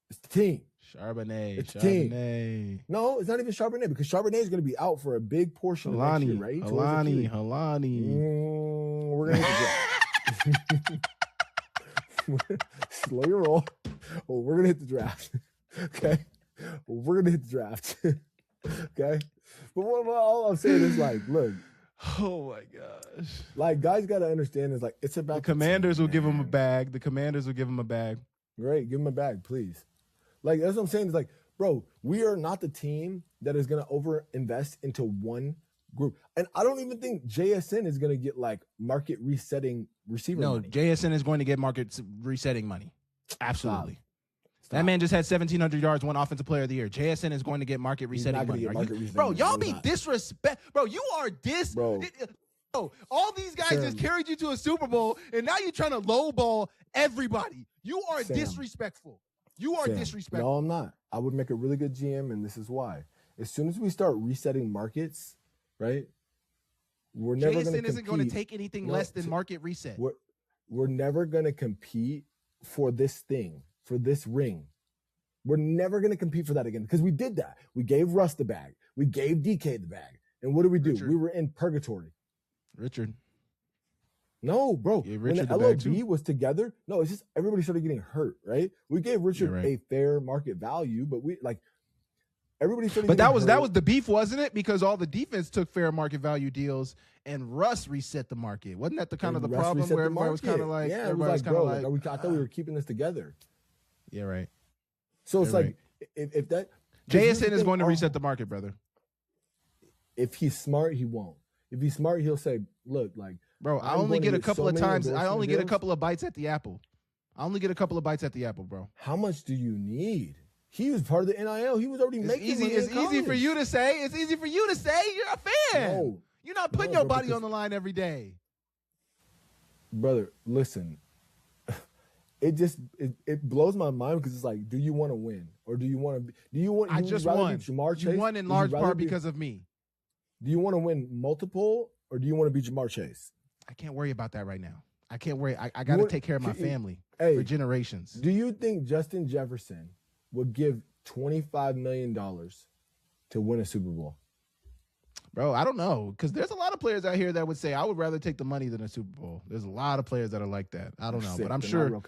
It's the team. Charbonnet. Team. No, it's not even Charbonnet, because Charbonnet is going to be out for a big portion of next year, right? Halani. We're going to hit the draft. Slow your roll. Well, we're going to hit the draft. Okay? We're going to hit the draft. Okay? But all I'm saying is, like, look. Oh, my gosh. Like, guys got to understand is, like, it's about the Commanders will give him a bag. The Commanders will give him a bag. Great. Give him a bag, please. Like, that's what I'm saying. Is like, bro, we are not the team that is going to over-invest into one group. And I don't even think JSN is going to get, like, market resetting receiver money. No, JSN is going to get market resetting money. Absolutely. Stop. That man just had 1,700 yards, one offensive player of the year. JSN is going to get market resetting money. Bro, y'all be disrespect. Bro, you are Bro, all these guys just carried you to a Super Bowl, and now you're trying to lowball everybody. You are disrespectful. You are disrespectful. No, I'm not. I would make a really good GM, and this is why. As soon as we start resetting markets, right, we're never going to compete. JSN isn't going to take anything less than market reset. We're never going to compete for this thing, for this ring. We're never going to compete for that again, because we did that. We gave Russ the bag. We gave DK the bag. And what did we do? We were in purgatory. Richard. No, bro. When the LOB was together, no, it's just everybody started getting hurt, right? We gave Richard a fair market value, but everybody started. But that was the beef, wasn't it? Because all the defense took fair market value deals, and Russ reset the market. Wasn't that the problem where everybody was kind of like, yeah, everybody was bro, like, I thought we were keeping this together. Yeah, right. So it's like if that JSN is going to reset the market, brother. If he's smart, he won't. If he's smart, he'll say, "Look, like." Bro, I only get a couple of times. I only get a couple of bites at the apple. I only get a couple of bites at the apple, bro. How much do you need? He was part of the NIL. He was already making money. It's easy for you to say. It's easy for you to say. You're a fan. No, you're not putting your body on the line every day. Brother, listen. It blows my mind, because it's like, do you want to win, or do you want to? I just won. Jamar Chase? You won in large part because of me. Do you want to win multiple, or do you want to be Jamar Chase? I can't worry about that right now. I can't worry. I got to take care of my family for generations. Do you think Justin Jefferson would give $25 million to win a Super Bowl? Bro, I don't know, because there's a lot of players out here that would say, I would rather take the money than a Super Bowl. There's a lot of players that are like that. I don't know, but I'm sure.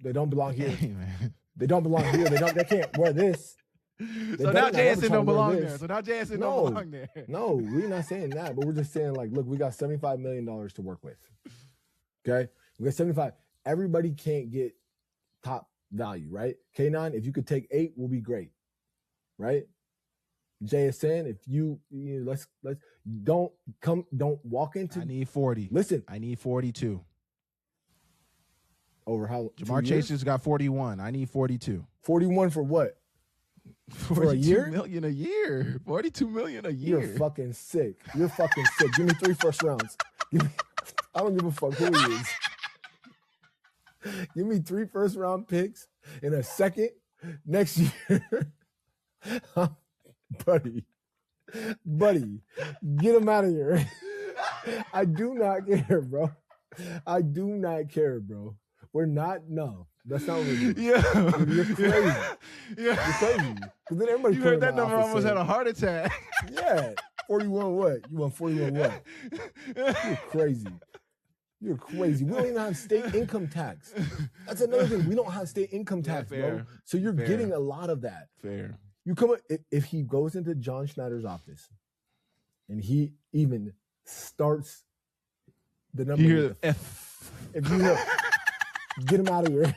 They don't belong here. Hey, man. They don't belong here. They can't wear this. So now JSN don't belong there. So now JSN don't belong there. No, we're not saying that, but we're just saying, like, look, we got $75 million to work with. Okay? We got 75. Everybody can't get top value, right? K9, if you could take 8, will be great. Right? JSN, if you let's don't walk into. I need 40. Listen, I need 42. Over how? Jamar Chase just got 41. I need 42. 41 for what? For a year? $42 million a year. $42 million a year. You're fucking sick. You're fucking sick. Give me 3 first rounds. I don't give a fuck who he is. Give me 3 first round picks in a second next year. Buddy, get him out of here. I do not care, bro. I do not care, bro. We're not, no. That's not what we do. Yeah. You're crazy. Yeah. You're crazy. Because then everybody you heard that number almost had a heart attack. Yeah. 41 what? You want 41 what? You're crazy. You're crazy. We don't even have state income tax. That's another thing. We don't have state income tax, bro. So you're getting a lot of that. Fair. You come if he goes into John Schneider's office and he even starts the number. You hear the F. If you hear, get him out of here.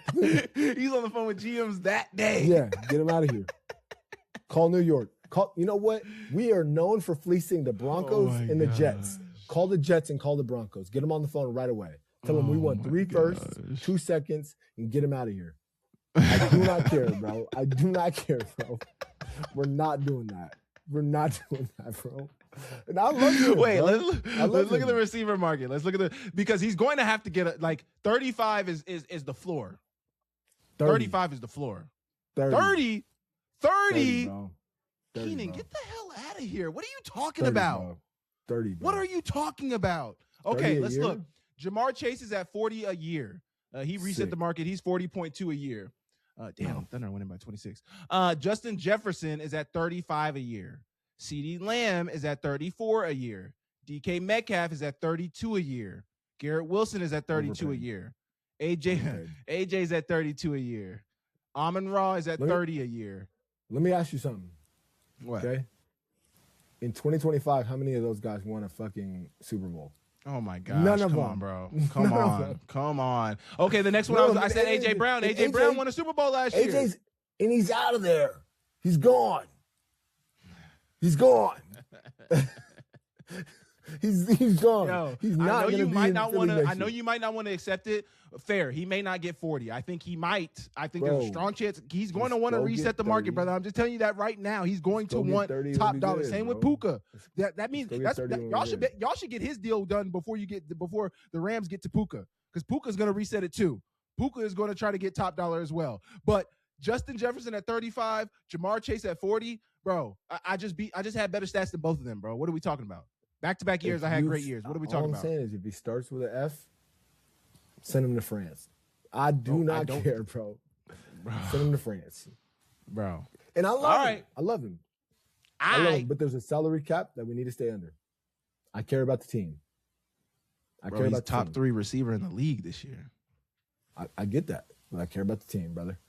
He's on the phone with GMs that day. Yeah, get him out of here. Call New York. You know what? We are known for fleecing the Broncos and the Jets. Call the Jets and call the Broncos. Get them on the phone right away. Tell them we want 3 firsts, 2 seconds, and get him out of here. I do not care, bro. I do not care, bro. We're not doing that. We're not doing that, bro. And I love you. Wait, let's look at the receiver market. Let's look at because he's going to have to get 35 is the floor. 35 is the floor. 30. 30 bro. Keenan, get the hell out of here. What are you talking about? Bro. 30, bro. What are you talking about? Okay, let's look. Jamar Chase is at 40 a year. He reset the market. He's 40.2 a year. Damn, Thunder winning by 26. Justin Jefferson is at 35 a year. CeeDee Lamb is at 34 a year. DK Metcalf is at 32 a year. Garrett Wilson is at 32 a year. AJ's at 32 a year. Amon-Ra is at 30 a year. Let me ask you something. What? Okay. In 2025, how many of those guys won a fucking Super Bowl? Oh my gosh. None of Come them. on, bro. Come on. Okay, the next one I said AJ Brown. AJ Brown won a Super Bowl last year. And he's out of there. He's gone. He's gone. he's gone. Yo, he's not. I know you might not want to. I know you might not want to accept it. Fair. He may not get 40. I think he might. I think there's a strong chance he's going to want to reset the market, brother. I'm just telling you that right now. He's going to want top dollar. Same with Puka. That means y'all should get his deal done before the Rams get to Puka, because Puka's going to reset it too. Puka is going to try to get top dollar as well. But Justin Jefferson at 35, Jamar Chase at 40, bro. I just had better stats than both of them, bro. What are we talking about? Back-to-back years, I had great years. What are we talking about? All I'm saying is if he starts with an F, send him to France. I do not care, bro. Send him to France. Bro. And I love him. I love him. I love him. But there's a salary cap that we need to stay under. I care about the team. I care about the top 3 receiver in the league this year. I get that. But I care about the team, brother.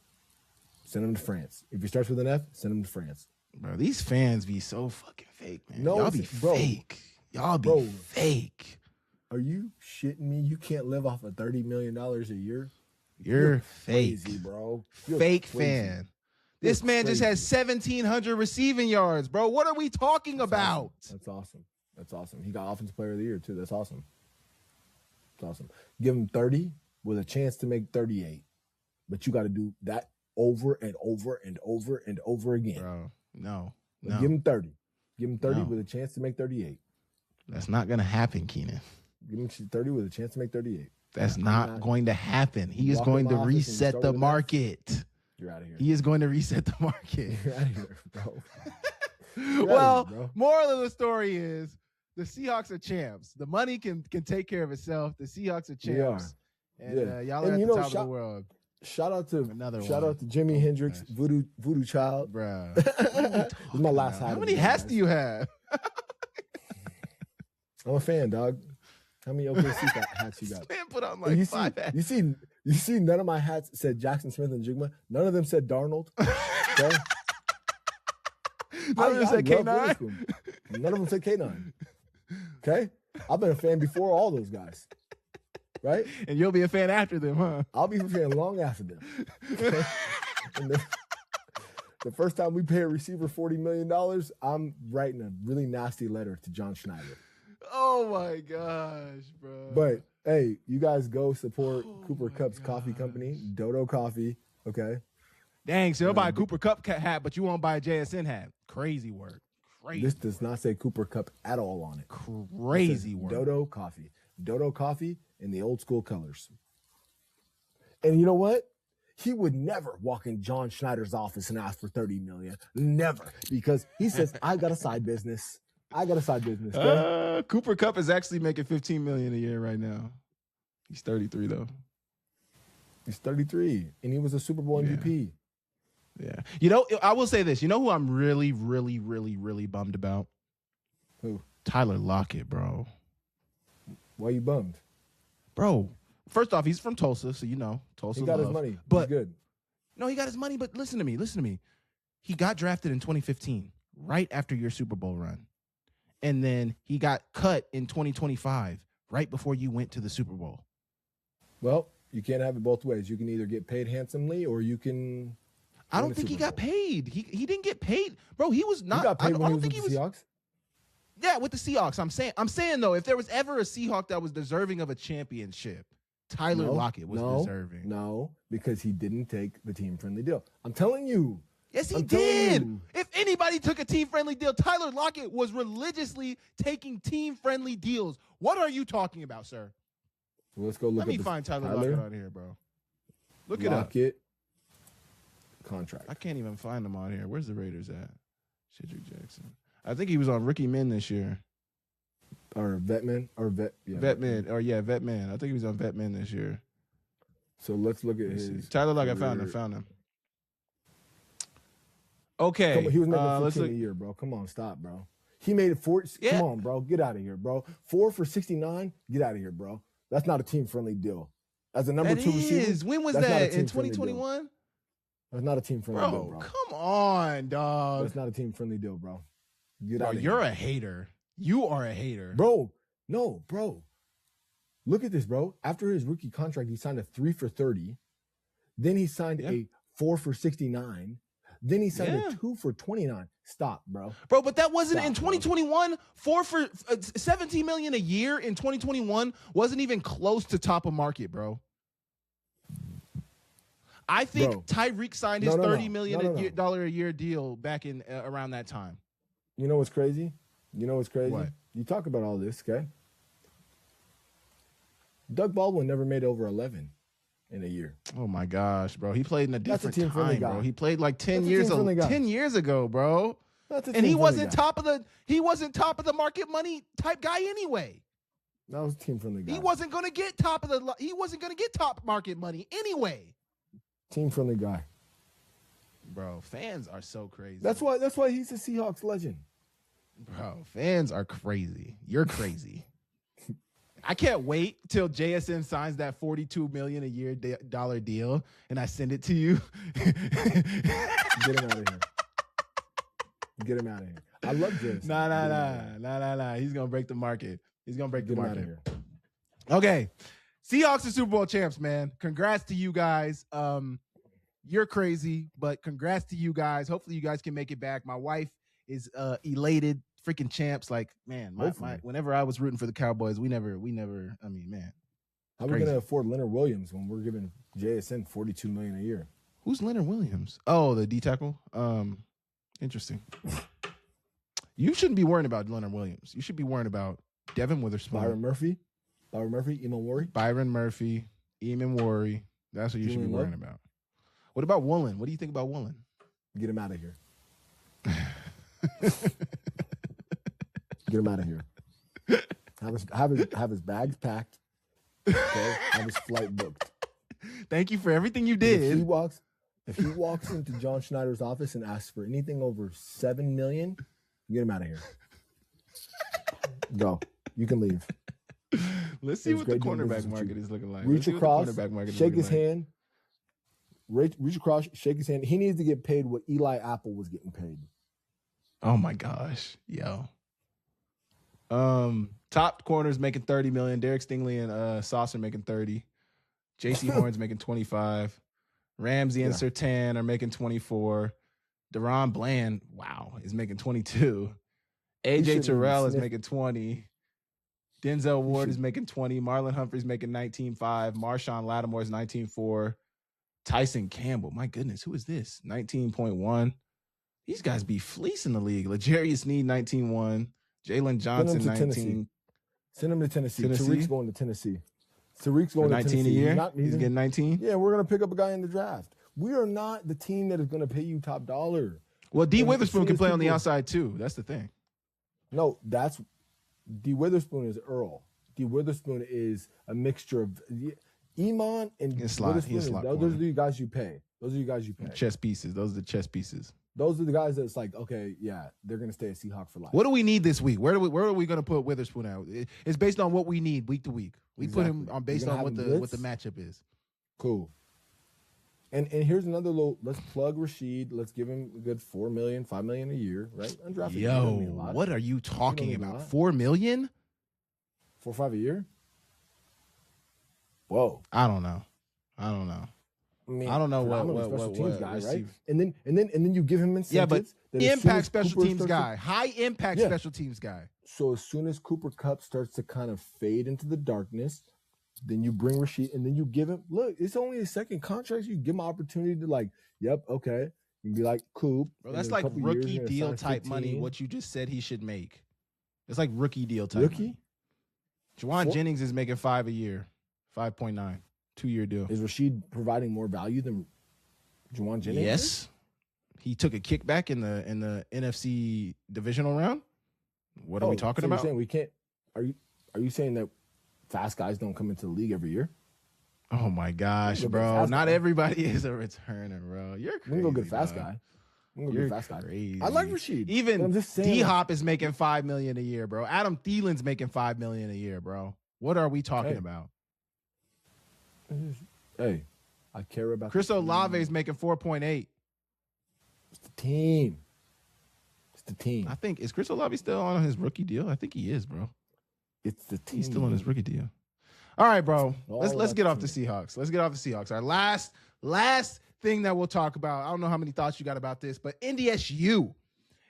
Send him to France. If he starts with an F, send him to France. Bro, these fans be so fucking fake, man. No, y'all be fake. Y'all be fake. Are you shitting me? You can't live off of $30 million a year? You're fake. Crazy, bro. Fake fan. This man just has 1,700 receiving yards, bro. What are we talking about? That's awesome. That's awesome. He got Offensive Player of the Year, too. That's awesome. That's awesome. Give him 30 with a chance to make 38. But you got to do that over and over and over and over again. Bro, no. Give him 30. Give him 30 with a chance to make 38. That's not going to happen, Keenan. Give him 30 with a chance to make 38. That's not going to happen. He is going to reset the market. You're out of here. He is going to reset the market. You're out of here, bro. Well, moral of the story is the Seahawks are champs. The money can take care of itself. The Seahawks are champs. And y'all are at the top of the world. Shout out to Jimi Hendrix, Voodoo Child. Bruh. This is my last hat. How many hats do you have? I'm a fan, dog. How many OKC hats you got? Man put on like 5 hats. You see none of my hats said Jackson Smith and Jigma. None of them said Darnold. Okay? None of them said K9. None of them said K9. Okay, I've been a fan before all those guys, right? And you'll be a fan after them, huh? I'll be a fan long after them. Okay? And the first time we pay a receiver $40 million, I'm writing a really nasty letter to John Schneider. Oh my gosh, bro. But hey, you guys go support Cooper Cup's coffee company, Dodo Coffee. Okay. Dang, so you'll buy a Cooper Cup hat, but you won't buy a JSN hat. Crazy work. Crazy. This does not say Cooper Cup at all on it. Crazy work. Dodo Coffee. Dodo Coffee in the old school colors. And you know what? He would never walk in John Schneider's office and ask for $30 million. Never. Because he says, I got a side business. Okay? Cooper Cup is actually making $15 million a year right now. He's 33 though. He's 33, and he was a Super Bowl MVP. Yeah. You know, I will say this. You know who I'm really, really, really, really bummed about? Who? Tyler Lockett, bro. Why you bummed? Bro, first off, he's from Tulsa, so you know, Tulsa. He got his money. But he's good. No, he got his money, but listen to me. He got drafted in 2015, right after your Super Bowl run. And then he got cut in 2025, right before you went to the Super Bowl. Well, you can't have it both ways. You can either get paid handsomely or you can. I don't think he got paid. He didn't get paid, bro. He was not. He got paid when he was with the Seahawks. Yeah, with the Seahawks. I'm saying though, if there was ever a Seahawk that was deserving of a championship, Tyler Lockett was deserving. No, because he didn't take the team-friendly deal. I'm telling you. Yes, he did. If anybody took a team-friendly deal, Tyler Lockett was religiously taking team-friendly deals. What are you talking about, sir? Well, let's go look. Let me find Tyler Lockett on here, bro. Look it up. Lockett contract. I can't even find him on here. Where's the Raiders at? Shedrick Jackson. I think he was on Rookie Min this year. Or Vetman. Vetman. I think he was on Vetman this year. So let's look at his. Tyler Lockett. I found him. Okay. He was making 15 a year, bro. Come on, stop, bro. He made it 4. Yeah. Come on, bro. Get out of here, bro. 4 for 69. Get out of here, bro. That's not a team-friendly deal. As a number 2 receiver. When was that? In 2021? That's not a team-friendly deal, bro. Come on, dog. That's not a team-friendly deal, bro. Get out of here. You're a hater. You are a hater. Bro, no, bro. Look at this, bro. After his rookie contract, he signed a 3 for 30. Then he signed a 4 for 69. Then he signed a 2 for 29. Stop, bro. Bro, but that wasn't in 2021. 4 for $17 million a year in 2021 wasn't even close to top of market, bro. I think Tyreek signed his $30 million a year deal back in around that time. You know what's crazy? What? You talk about all this, okay? Doug Baldwin never made over 11 in a year. Oh my gosh, bro. He played in a different time, bro. He played like 10 years ago, bro. And he wasn't top of the market money type guy anyway. That was team-friendly guy. He wasn't going to get top market money anyway. Team-friendly guy. Bro, fans are so crazy. That's why he's a Seahawks legend. Bro, fans are crazy. You're crazy. I can't wait till JSN signs that $42 million a year dollar deal and I send it to you. Get him out of here. Get him out of here. I love JSN. Nah. He's gonna break the market. He's gonna break the market. Out of here. Okay. Seahawks are Super Bowl champs, man. Congrats to you guys. You're crazy, but congrats to you guys. Hopefully you guys can make it back. My wife is elated. Freaking champs. Like, man, my whenever I was rooting for the Cowboys, we never, I mean, man. How are we going to afford Leonard Williams when we're giving JSN $42 million a year? Who's Leonard Williams? Oh, the D tackle. Interesting. You shouldn't be worrying about Leonard Williams. You should be worrying about Devin Witherspoon. Byron Murphy, Eamon Worry. Byron Murphy, Eamon Worry. That's what you should be worrying about. What about Woolen? What do you think about Woolen? Get him out of here. Get him out of here. Have his bags packed. Okay? Have his flight booked. Thank you for everything you did. If he walks into John Schneider's office and asks for anything over $7 million, get him out of here. Go. You can leave. Let's see what the cornerback market is looking like. Reach across, shake his hand. Reach across, shake his hand. He needs to get paid what Eli Apple was getting paid. Oh my gosh, yo. Top corners making 30 million. Derek Stingley and Saucer making 30. JC Horn's making 25. Ramsey and Surtain are making 24. Deron Bland, wow, is making 22. AJ Terrell is making 20. Denzel Ward is making 20. Marlon Humphrey's making 19.5. Marshawn Lattimore is 19.4. Tyson Campbell, my goodness, who is this? 19.1. These guys be fleecing the league. L'Jarius Sneed, 19.1. Jalen Johnson, 19. Send him to Tennessee. Tariq's going to Tennessee. Tariq's going to 19 Tennessee. a year? He's getting 19? Yeah, we're going to pick up a guy in the draft. We are not the team that is going to pay you top dollar. Well, D. Witherspoon can play on the outside, too. That's the thing. No, that's D. Witherspoon is Earl. D. Witherspoon is a mixture of Iman and Witherspoon. Those are the guys you pay. Chess pieces. Those are the chess pieces. Those are the guys that's like, okay, yeah, they're going to stay a Seahawk for life. What do we need this week? Where are we going to put Witherspoon out? It's based on what we need week to week. We put him on based on what the matchup is. Cool. And here's another little. Let's plug Rashid. Let's give him a good $4 million, $5 million a year, right? Undrafted. Yo, what are you talking about? $4 million? 4 or 5 a year? Whoa. I don't know. I mean, I don't know what special teams guy, right? And then you give him incentives. Yeah, but impact special teams guy, high impact special teams guy. So as soon as Cooper Kupp starts to kind of fade into the darkness, then you bring Rashid, and then you give him. Look, it's only a second contract. You give him an opportunity to like, yep, okay. You can be like Coop. Bro, that's like rookie deal type money. What you just said he should make. It's like rookie deal type. Money. Juwan Jennings is making $5 a year, 5.9. 2-year deal. Is Rashid providing more value than Juwan Jennings? Yes. He took a kickback in the NFC divisional round. What are we talking about? You're saying we can't. Are you saying that fast guys don't come into the league every year? Oh my gosh, bro! Not everybody is a returner, bro. You're crazy. We can go get a fast guy. You're crazy. I like Rashid. Even D-Hop is making $5 million a year, bro. Adam Thielen's making $5 million a year, bro. What are we talking about? Hey, I care about Chris Olave is making 4.8. It's the team. I think is Chris Olave still on his rookie deal? I think he is, bro. It's the team. He's still on his rookie deal. All right, bro. Let's get off the Seahawks. Let's get off the Seahawks. Our last thing that we'll talk about. I don't know how many thoughts you got about this, but NDSU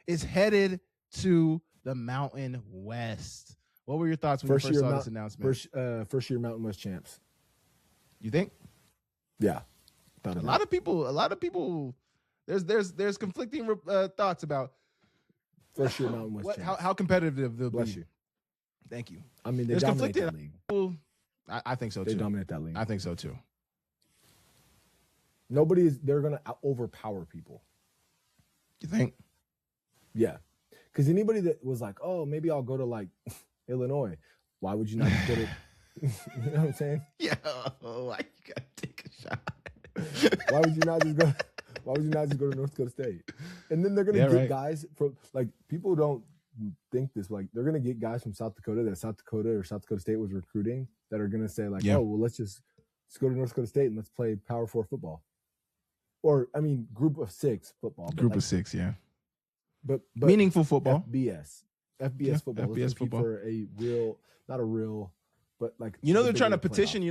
is headed to the Mountain West. What were your thoughts when you first saw this announcement? First year Mountain West champs. You think? Yeah. A lot of people. There's conflicting thoughts about first year Mountain West. How competitive they'll Bless be. you. Thank you. I mean, they dominate that league. I think so too. They dominate that league. I think so too. They're gonna overpower people. You think? Yeah. Because anybody that was like, oh, maybe I'll go to like Illinois. Why would you not just go to? You know what I'm saying? Yeah. Why you gotta take a shot? Why would you not just go to North Dakota State? And then they're gonna get guys from like people don't think this, like they're gonna get guys from South Dakota that South Dakota State was recruiting that are gonna say like, oh well, let's go to North Dakota State and let's play Power 4 football. Or I mean Group of 6 football. Group of 6, yeah. But meaningful football. FBS football. FBS football. For a real, not a real, but like they're trying to petition.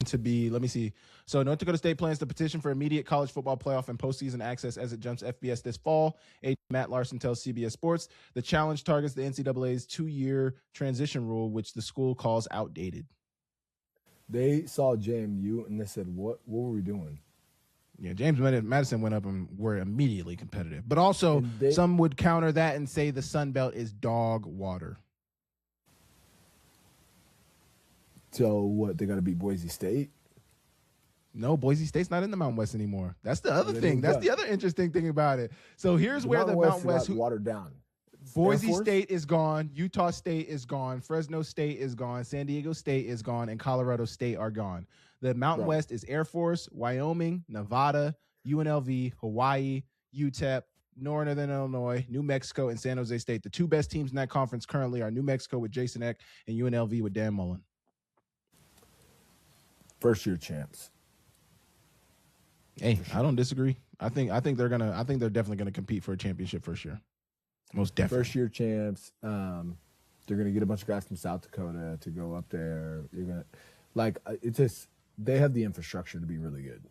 To be, let me see. So North Dakota State plans to petition for immediate college football playoff and postseason access as it jumps FBS this fall. Matt Larson tells CBS Sports the challenge targets the NCAA's 2-year transition rule, which the school calls outdated. They saw JMU and they said, "What were we doing?" Yeah, James Madison went up and were immediately competitive. But also, some would counter that and say the Sun Belt is dog water. So what? They got to beat Boise State? No, Boise State's not in the Mountain West anymore. That's the other thing. That's the other interesting thing about it. So here's where the Mountain West watered down. Boise State is gone. Utah State is gone. Fresno State is gone. San Diego State is gone. And Colorado State are gone. The Mountain West is Air Force, Wyoming, Nevada, UNLV, Hawaii, UTEP, Northern Illinois, New Mexico, and San Jose State. The two best teams in that conference currently are New Mexico with Jason Eck and UNLV with Dan Mullen. First year champs. Hey, I don't disagree. I think they're definitely gonna compete for a championship first year. Most definitely. First year champs. They're gonna get a bunch of guys from South Dakota to go up there. You're gonna it's just they have the infrastructure to be really good.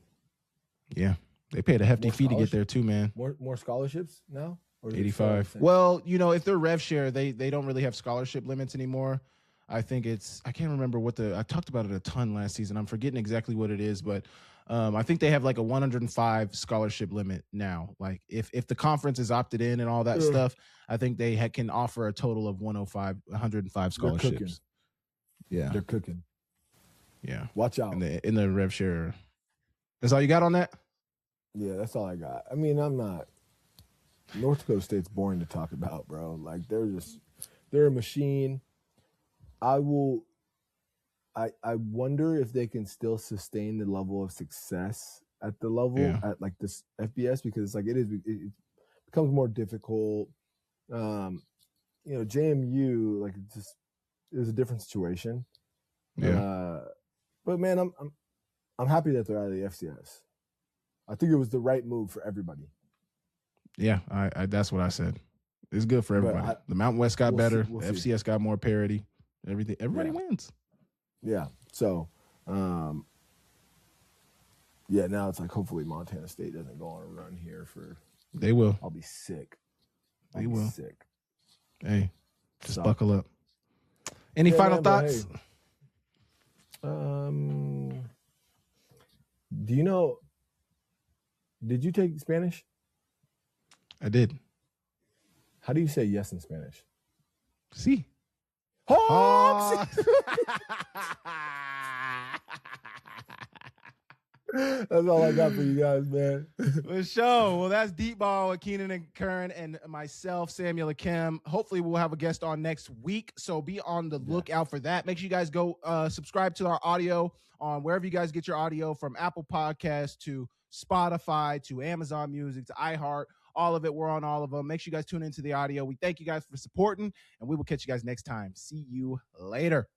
Yeah, they paid a hefty fee to get there too, man. More scholarships now. Or 85. Well, if they're rev share, they don't really have scholarship limits anymore. I think I can't remember I talked about it a ton last season. I'm forgetting exactly what it is, but I think they have like a 105 scholarship limit now. Like if the conference is opted in and all that stuff, I think they can offer a total of 105 scholarships. They're cooking. Yeah. Watch out. In the rev share. That's all you got on that? Yeah, that's all I got. I mean, North Dakota State's boring to talk about, bro. Like they're a machine. I wonder if they can still sustain the level of success at the level at like this FBS, because it's like it becomes more difficult. JMU, like it was a different situation. Yeah. But man, I'm happy that they're out of the FCS. I think it was the right move for everybody. Yeah, I that's what I said. It's good for everybody. The Mountain West got better. The FCS got more parity. Everybody wins. Yeah. So, now it's like hopefully Montana State doesn't go on a run here They will. I'll be sick. They will. Sick. Hey, just buckle up. Any final thoughts? Hey. Did you take Spanish? I did. How do you say yes in Spanish? Sí. Hauck! That's all I got for you guys, man. For sure. Well, that's Deep Ball with Keenan and Curran and myself, Samuel Akim. Hopefully, we'll have a guest on next week, so be on the lookout for that. Make sure you guys go subscribe to our audio on wherever you guys get your audio, from Apple Podcasts to Spotify to Amazon Music to iHeart. All of it. We're on all of them. Make sure you guys tune into the audio. We thank you guys for supporting, and we will catch you guys next time. See you later.